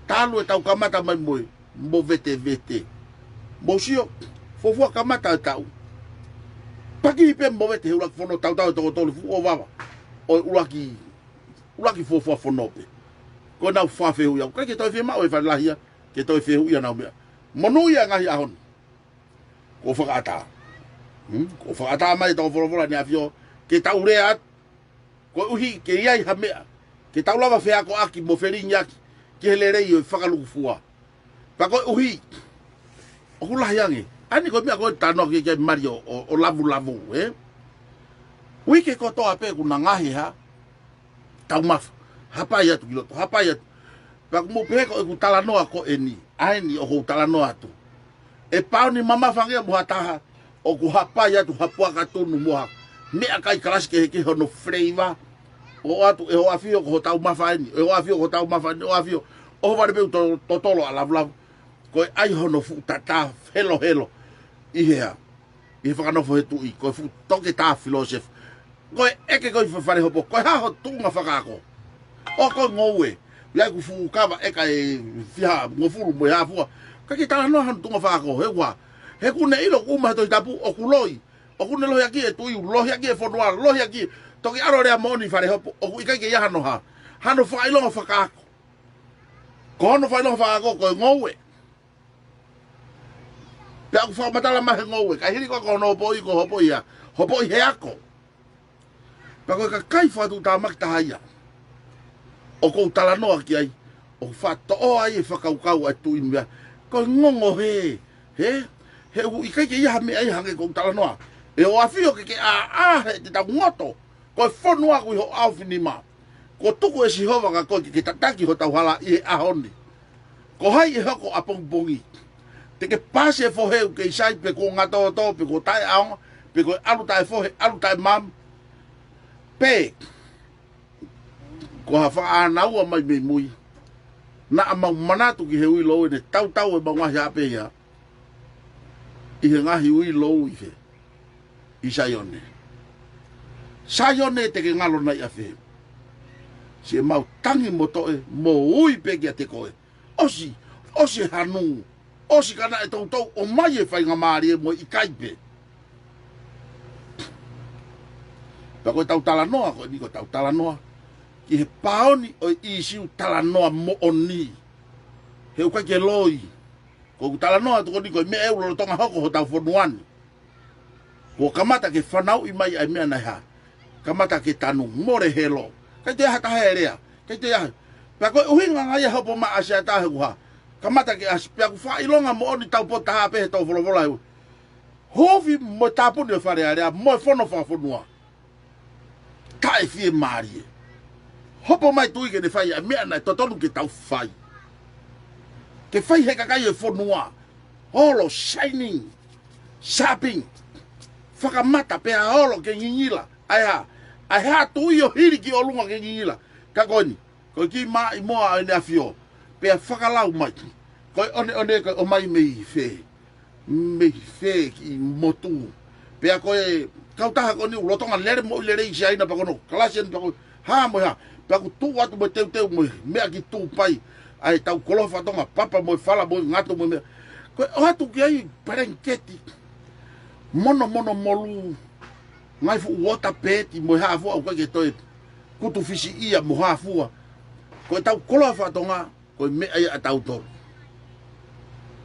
Talu e tau kamata mai moe. Mo vete vete. Mo sio. Fofua kamata e tau. Paki hipe mo vete he ulaki whono tau tau e toko tolu fu o wawa. O ulaki fofua whonope. Ko nau whawhehu iau. Kai ke toi whiema o e whanlahia. Ke toi whehu ia nau mea. Monu ia ngahi ahon. Ko whakata. Ko whakata mai toko wholofola ni awhio. Ke tau rea at. Ko uhi ke iai ha mea. Ke tau lava whea ko aki mo wheringi aki. Ke hele rei o whakaluku fua. Pa ko uhi. O kulahi ange. Ani ko mea ko tano ke Mario o lavu eh. Ui ke ko toa pe kuna ngahi ha. Tau mafu. Hapai atu kiloto. Hapai atu. Pa mo pe ko ku tala noa ko eni. Aini o ko tala noa tu. E pau ni mama fangia mo hataha. O ku hapai atu hapua katunu moha. Mea kai kalas ke hono flavor. O atu e ho afio ko tau mafaini. E ho afio ko tau mafaini. O afio. O vare pe totolo a lavu. Ko ai hono fu tata helo. Ihea. I whakanofo he tui. Ko fu toke tā filosof. Ko eke ko I whare hopo. Ko ha ho tunga whakako. O ko ngowe. Ia ku fu kawa eka e fiha ngofuru mo ha fua. Ka ki tala no han tunga whakako. He wa. He kune ilo kuma to tapu o kuloi. O kune lohi aki e tui. Lohi aki e whanua. Lohi aki. Toki aro rea moni whare hopo. O ku ikai ke ia hano ha. Hano whailonga whakako. Ko hano whailonga whakako ko ngowe. Pe aku whakamatala mahe ngowe. Ka hiri ko no hopo I ko hopo ia. Hopo I he ako. Pa koe ka kai whatu tā makitaha ia. O kou tala noa ki ai. O whato o ai e whakaukau ai tui mea. Koe ngongo he. He. He u ikai ke ia me ai hange kou tala noa. E o awhio ke a he te tau ngoto. Koe whanua kui ho awhini ma. Ko tuku e si hova ka koe ke tataki ho tau hala I he ahoni. Ko hai e hoko apong bongi. Te ke pase fo heu ke isai pe ko ngato to pe ko tai aonga pe ko alu tai fo alu tai mam pe ko ha fa ana ua mai me mui na ama manatu ki heu lo ne tau e bangwa ya pe ya I he ngahi ui lo I fe isaione sayone te ke ngalo nai a fe si mau tangi moto e mo ui pe ki te koe osi hanu Osi kana e tau o mai e whainga maari e mo I kaipe. Pa koe tau tala noa, koe ni koe tau tala noa. Ki he paoni o I siu tala noa mo oni. He ukai ke loi. Ko tala noa toko ni koe me euro lo tonga hoko ho tau whonuani. Ko kamata ke whanau I mai ai mea nei ha. Kamata ke tanu more helo. Kai te aha tahe rea. Kai te aha. Pa koe uhinga ngai hopo ma asia tahe kuha. Kamata ke aspia ku whailonga mo oni tau po taha pehe tau wholowola heu. Hovi mo tāpuni o whare area, mo whono whawhonua. Tai fie maari e. Hopo mai tui ke ne whai a mea nai totonu ke tau whai. Ke whai he kakai e whonua. Holo, shining, sharping. Whakamata peha holo ke ngingila. Ai ha tui o hiri ki o lunga ke ngingila. Ka koini, ko ki maa I moa ene a fio. Pea whakalau mai. Koe one koe o mai mei whē. Mei whē ki motu. Pea koe kautaha ko ni ulotonga lere mo lere I si aina pa kono. Kalasian pa koe. Ha mo ha. Pea ku tu watu mo teu mo mea ki tu pai. Ai tau kolofa tonga papa mo whala mo ngato mo mea. Ko o hatu ki ai parengketi. Mono molu. Ngai fu wota peti mo ha fu au ke toi. Kutu fisi ia mo ha fu. Ko tau kola fa tonga ko me ai atau tor.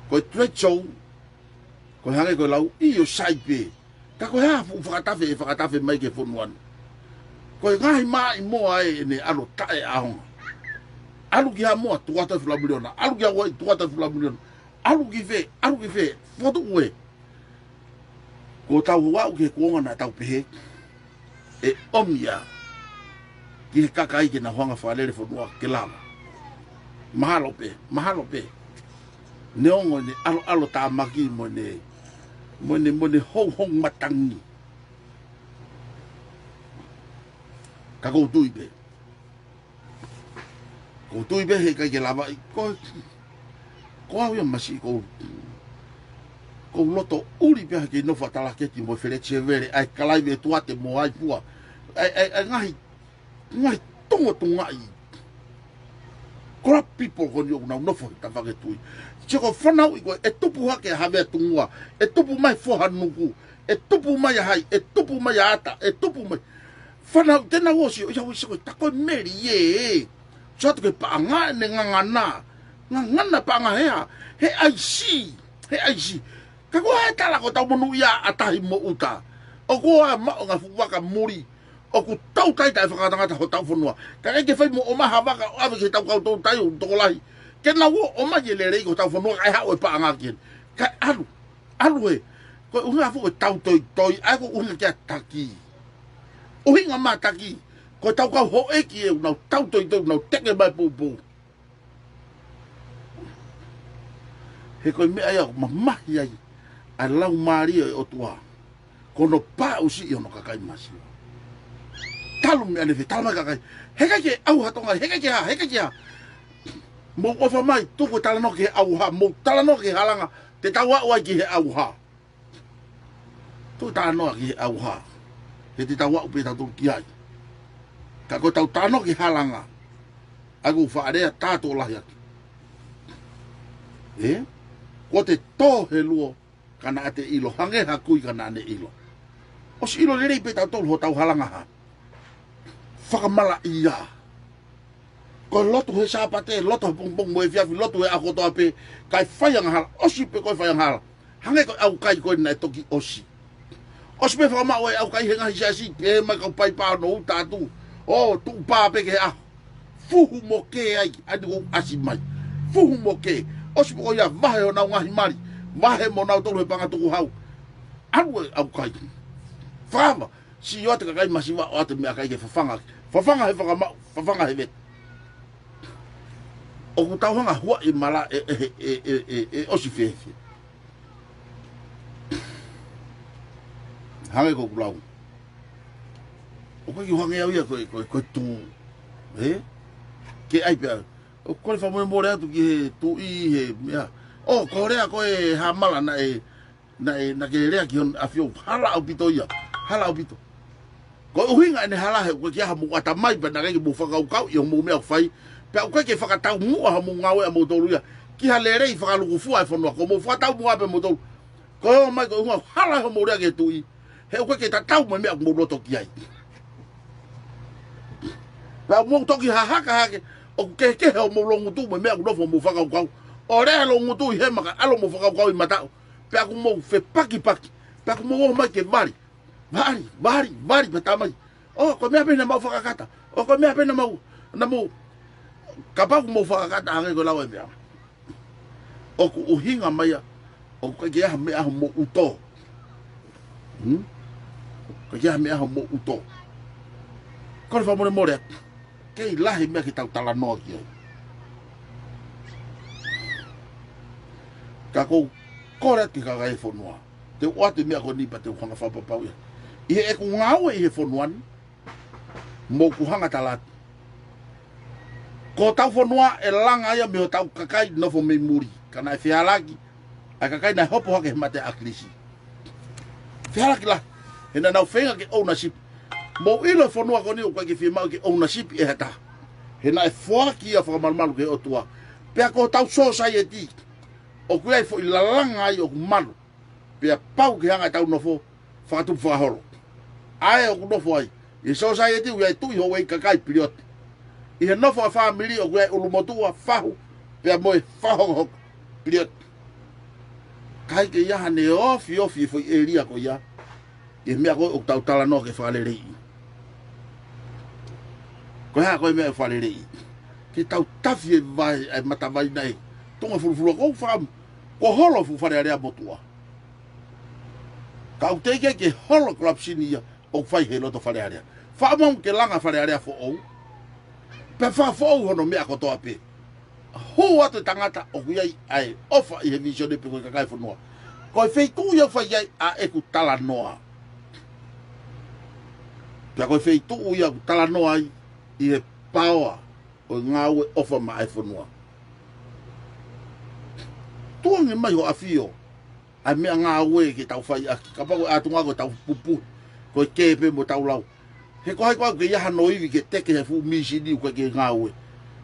Ko trecho ko hange ko lau i o saipe. Ka ko ha fu fakatafe mai ke fonuan. Ko ngai mai mo ai ne alo tae ahon. Alu ki ha mo tuata fulabuliona. Alu ki ha wai tuata fulabuliona. Alu ki fe. Foto ue. Ko tau wau ke kuonga na tau pehe. E omia. Ki he kakai ke na hoanga whalere whanua ke lama. Mahalo pe. Neongo ne alo tā maki mo ne hong matangi. Ka koutui pe. Koutui pe he kai ke lama. Ko au ia masi ko loto uri pe ke no fatala ke ti mo fere chevere ai kalai ve tuate mo ai pua. Ai ngai tonga i. Crap people ko no fo ta fa ke tui. Cheko fanau i ko e tupu hake have tungua. E tupu mai fo hanuku. E tupu mai hai, e tupu mai ata, e tupu mai. Fanau tena wosi o ya wosi ko ta ko meri ye. Chato ke pa nga ne ngana. Ngana pa nga he ai si. Ka ko ha tala ko ta monu ya atahi mo uta. O ko ma nga fuwaka muri. O ku tau tai whakatangata ho tau whanua. Ka ke whai mo o maha waka o awe ke tau kau tau tai o tokolahi. Ke na wo o mahi le rei ko tau whanua kai hao e pa anga kien. Ka alu e. Ko unga fuko tau toi ai ko unga kia taki. Uhinga ma taki. Ko tau kau ho eki e unau tau toi unau teke mai pupu. He koi mea ia ma mahi ai. A lau maria e o tua. Kono pa usi i ono kakai masi. Talu me ane fe talma kakai. Heka ke au hatonga, heka ke ha. Mo ofa mai tuku tala no ke au ha, mo tala no ke halanga. Te tawa ua ki he au ha. Tu tala no ki he au ha. He te tawa upe tatu ki ai. Ka ko tau tano ki halanga. Aku whaarea tātou lahi aki. Ko te tō he luo. Kana ate ilo, hange hakui kana ane ilo. Os ilo lirei pe tau ho tau halanga ha. Whakamala ia. Ko lotu he sāpate, lotu he pungpung mo e fiafi, lotu he akotoa pe, kai whaianga hala, osi pe koi whaianga hala. Hange koi au kai koi nai toki osi. Osi pe whakamau e au kai he ngahi siasi, ke mai kau pai pāo no utatu. O, tu pā pe ke aho. Fuhu mo ke ai, adi ko asi mai. Fuhu mo ke. Osi pe koi ia vahe o nau ngahi mari. Mahe mo nau tolu he panga tuku hau. Anu e au kai. Whama. Si yo te kakai masiwa o ate mea kai ke whawhanga. Whawhanga he whakamau. Whawhanga he vet. O ku tauhanga hua i mala e osi whewhi. Hange ko kulau. O koe ki hange au ia koe tū. Ke ai pia. O koe whamone mōre atu ki he tū i he mea. O, ko rea koe ha mala na ke rea ki hon awhio hala au pito ia. Hala au pito. Ko uhinga ene hala he koe ki aha mu ata mai pa na kei mu whakaukau i o mu mea whai. Pea koe ke whakatau mua ha mu ngawe a motoru ia. Ki ha le rei whakaluku fua e whanua. Ko mu whakatau mua pe motoru. Ko heo mai ko unga hala ho mo rea ke tui. He koe ke tatau mai mea mu roto ki ai. Pea mu toki ha haka hake. O ke heo mu longu tu mai mea kunofo mu whakaukau. O rea lo ngutu i he maka alo mo whakakau i matao. Pea ku mou whe paki. Pea ku mou mai ke vari. Vari pa tamai. O, ko mea pena mau whakakata. O, ko mea pena mau. Na mo. Kapau ku mou whakakata hangai ko lau e mea. O ku uhinga maia. O ku ke aha me aho mo uto. Ko ke aha me aho mo uto. Kore whamone more. Kei lahi mea ki tau tala noa ki ai. Ka kou kore ati ka kai whanua. Te oate mea ko nipa te uhanga whapapau ia. I he eku ngāwe i he whanuan. Mō ku hanga talati. Ko tau whanua e langa ia me o tau kakai nofo me muri. Kana e whialaki. A kakai na hopo hake he mate aklisi. Whialaki la. He na nau whenga ke ownership. Mō ilo whanua ko ni o kwa ke whiamau ke ownership e hata. He na e whaki a whakamalmalu ke otua. Pea ko tau society. o kuai fo ilalanga ai o kumano pe pau ke hanga tau nofo fatu faholo ai o nofo ai e society we tu ho we kakai period e nofo family o kuai ulumotua fahu pe moi faho period kai ke ya ne ofi fo eria ko ya e me ko o tau tala no ke fale rei ko ha ko me fale rei ki tau tafi vai ai mata vai nei tonga fulu ko fam ko holo fu fare area botua ka u teke ke holo club sinia o fai he loto fare area fa mon ke langa fare area fo o pe fa fo o no me ko to ape ho atu tangata o kuai ai ofa i vision de pe ko kai fo no ko fe tu yo fa ai a e ku tala noa pe ko fe tu yo tala noa i e power o ngawe ofa ma ai fo no tuange mai ho afio a me nga we ke tau fai ka pa a tunga ko tau pupu ko kepe mo tau lau he ko ke ya no iwi ke teke he fu misini ko ke nga we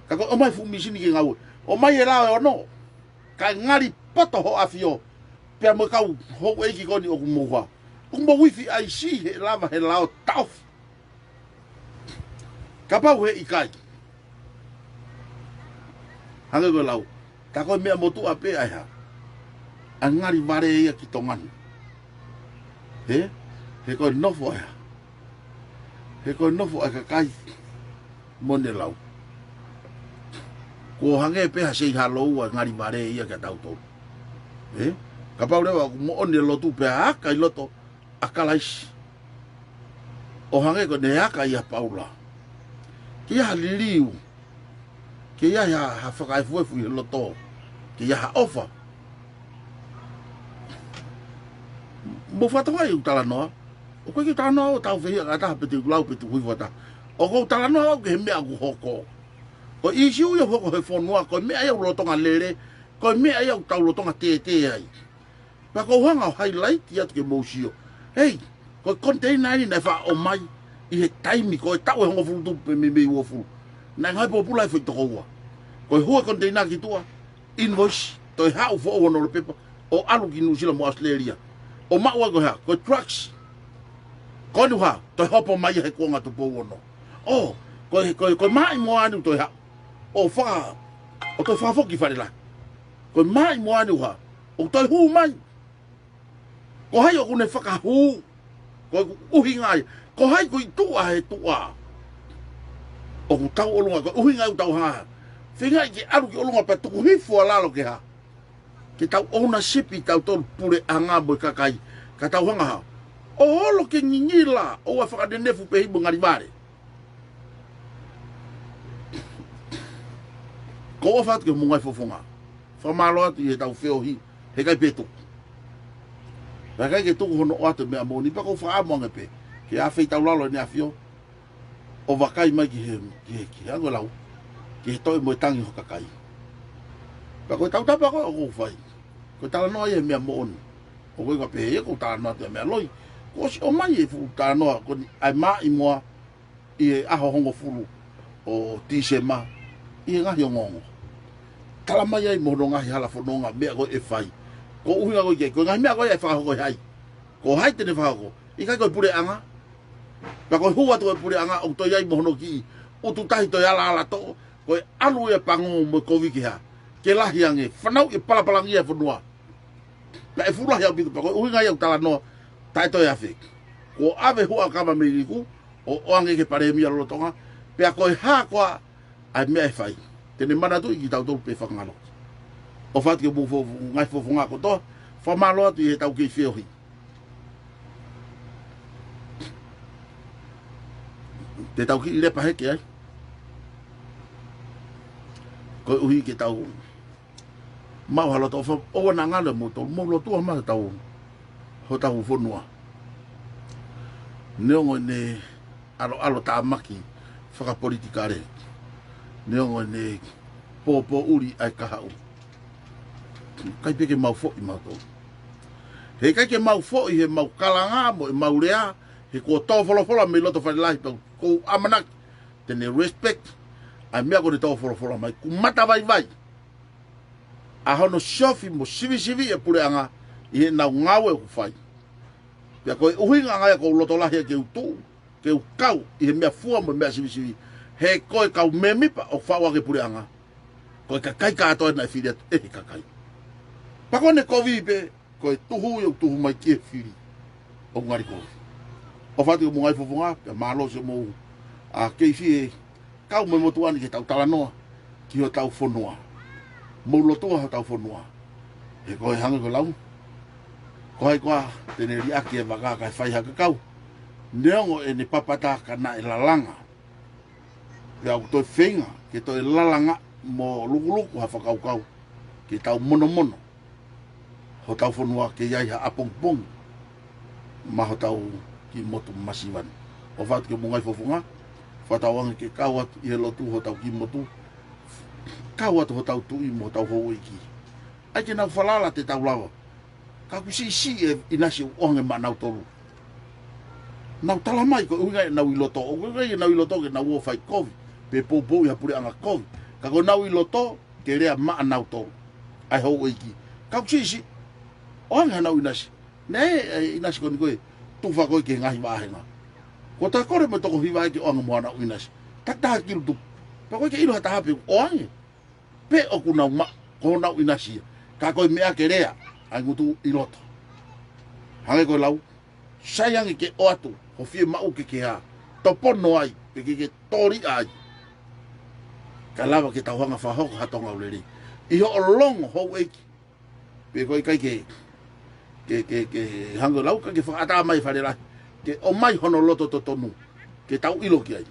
ka ko o mai fu misini ke nga we o mai era o no ka ngari poto ho afio pe mo ka ho we ki ko ni o mo wa o mo wifi ai si he lava he lao tau ka pa we ikai hanga go lau ta ko me mo tu ape ai ha angari vare ia ki tongan he ko nofo ai he ko nofo ai kai monde lau ko hange pe ha sei halo angari vare ia ka tau to he ka pa lewa mo onde lotu pe ha kai loto akalais o hange ko ne aka ia paula ki ha liliu ke ya ha fakai fu loto ke ya ofa mo fata vai utala no o ko ki tala no tau fe ga ta pe tu lau pe tu hui vata o ko tala no ke me agu hoko o i siu yo hoko he fo no ko me ai loto nga lere ko me ai tau loto nga te ai pa ko hanga highlight ya ke mo sio hey ko container ni na fa o mai i he time ko tau ho fu tu pe me wo fu na ngai popula fe to ko ho container ki tua invoice to ha fo o no pepa o alu ki nu sila mo Australia o ma wa go ha ko trucks ko nu ha to hopo mai he ko nga to po no o ko mai mo anu to ha o fa o to fa fo ki fa la ko mai mo anu ha o to hu mai ko hai o ku ne fa ka hu ko uhinga ko hai ko tu a he tu a o ku tau o lunga ko uhinga tau ha finga ki alu ki o lunga pa tu hi fo la lo ke ha ke tau ownership i tau tolu pure anga bo kakai ka tau hanga ha o lo ke ngingila o wa faka de nefu pe hibo ngari bare ko wa fat ke mungai fofonga fa malo atu e tau feo hi he kai petu ba kai ke tu hono atu me amoni pa ko fa amo ngape ke a fei tau lalo ni afio o va kai mai ki ango lau ke to mo tangi ho kakai ba ko tau tapa ko fai ko tala no ye me mon o ko ka pe ko tala no te me loi ko si o mai e fu tala no ko ai ma i mo i a ho hongo fulu o ti se ma i nga yo ngongo tala mai ai mo no nga hala fo no nga me ko e fai ko u nga ko ke ko nga me ko e fa ko hai ko hai te ne fa ko i ka ko pure anga ba ko huwa to pure anga o to yai mo no ki o tu tai to ya la to ko alu e pango mo ko vi ki ha ke lahi ange whanau e palapalangi e whanua na e furulahi au bitu pako uhinga iau tala no taito e awhik ko ave hua kama me riku o oange ke pare mi alo tonga pe a koe haa koa ai mea e whai tene mana tu i ki tau tolu pe whakangano o whati ke mu ngai fofonga ko toa whamalo atu i he tau kei whiohi te tau ki i lepa heke ai ko uhi ke tau mau halo to o na ngale mo to mo lo to ma tau ho tau fonua neongo ne alo ta maki faka politikare neongo ne popo uri ai ka hau kai peke mau fo i mau to he kai ke mau fo i he mau kalanga mo i mau rea he ko to folo me lo to fa lai ko amanak tene respect ai mea ko to folo mai ku mata vai a hono shofi mo sivi e pule anga i na ngawe ku fai ya ko uhinga nga ko loto la ke utu ke u kau i me fua mo me sivi he ko ka memi pa o fa wa ke pule anga ko ka kai ka to na fili e ka kai pa ko ne ko vibe ko tu mai ke fili o ngari ko o fa tu mo ngai fofonga pe malo se mo a ke fi kau me mo tuani ke tau tala noa ki o tau fonua mo loto ha tau fonua e ko hanga ko lau ko ai kwa tene ri aki e vaga ka fai ha kau neongo e ni papata kana e lalanga ya to fenga ke to e lalanga mo lukuluku ha kau ke tau mono ho tau fonua ke yai ha apong ma ho tau ki motu masivan o fat ke mungai fofunga fatawang ke kawat i lotu ho tau ki motu kawat ho tau tu i mo tau ho iki ai ke na falala te tau lawa ka ku si e inasi o nge ma nau tolu nau tala mai ko unga na wi loto o ngai na wi loto ke na wo fai kovi pe popo ya pure anga kovi ka ko na wi loto ke rea ma nau tolu ai ho iki ka ku si o nge na wi nasi ne inasi ko ni ko tu fa ko ke ngai ma henga ko ta kore mo toko hiwa ki onga moana uinas tata kiru tu pa ko ke ilo hata hape oange pe o kuna ma ko na uinasi ka ko mea ke rea ai ngutu iloto hange ko lau sayang ke o atu ho fie ma u ke ha topono ai pe ke tori ai kalawa ke tawanga fa hoko hatonga uleri i ho long ho eki pe ko kai ke hango lau ka ke fa ata mai fa ke o mai hono loto tonu ke tau ilo ki ai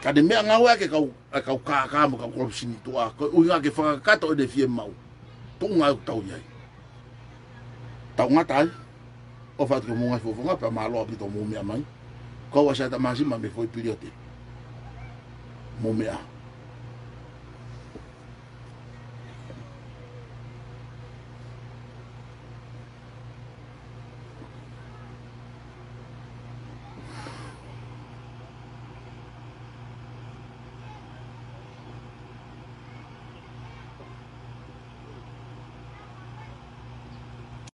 ka de mea ngawa ke kau ka mo ka ko sini tu a ko unga ke fa ka to de fie mau tu nga tau ai tau ngata o fa ke mo nga fo nga pa malo abi to mo mea mai ko wa sa ta masi ma me foi piliote mo mea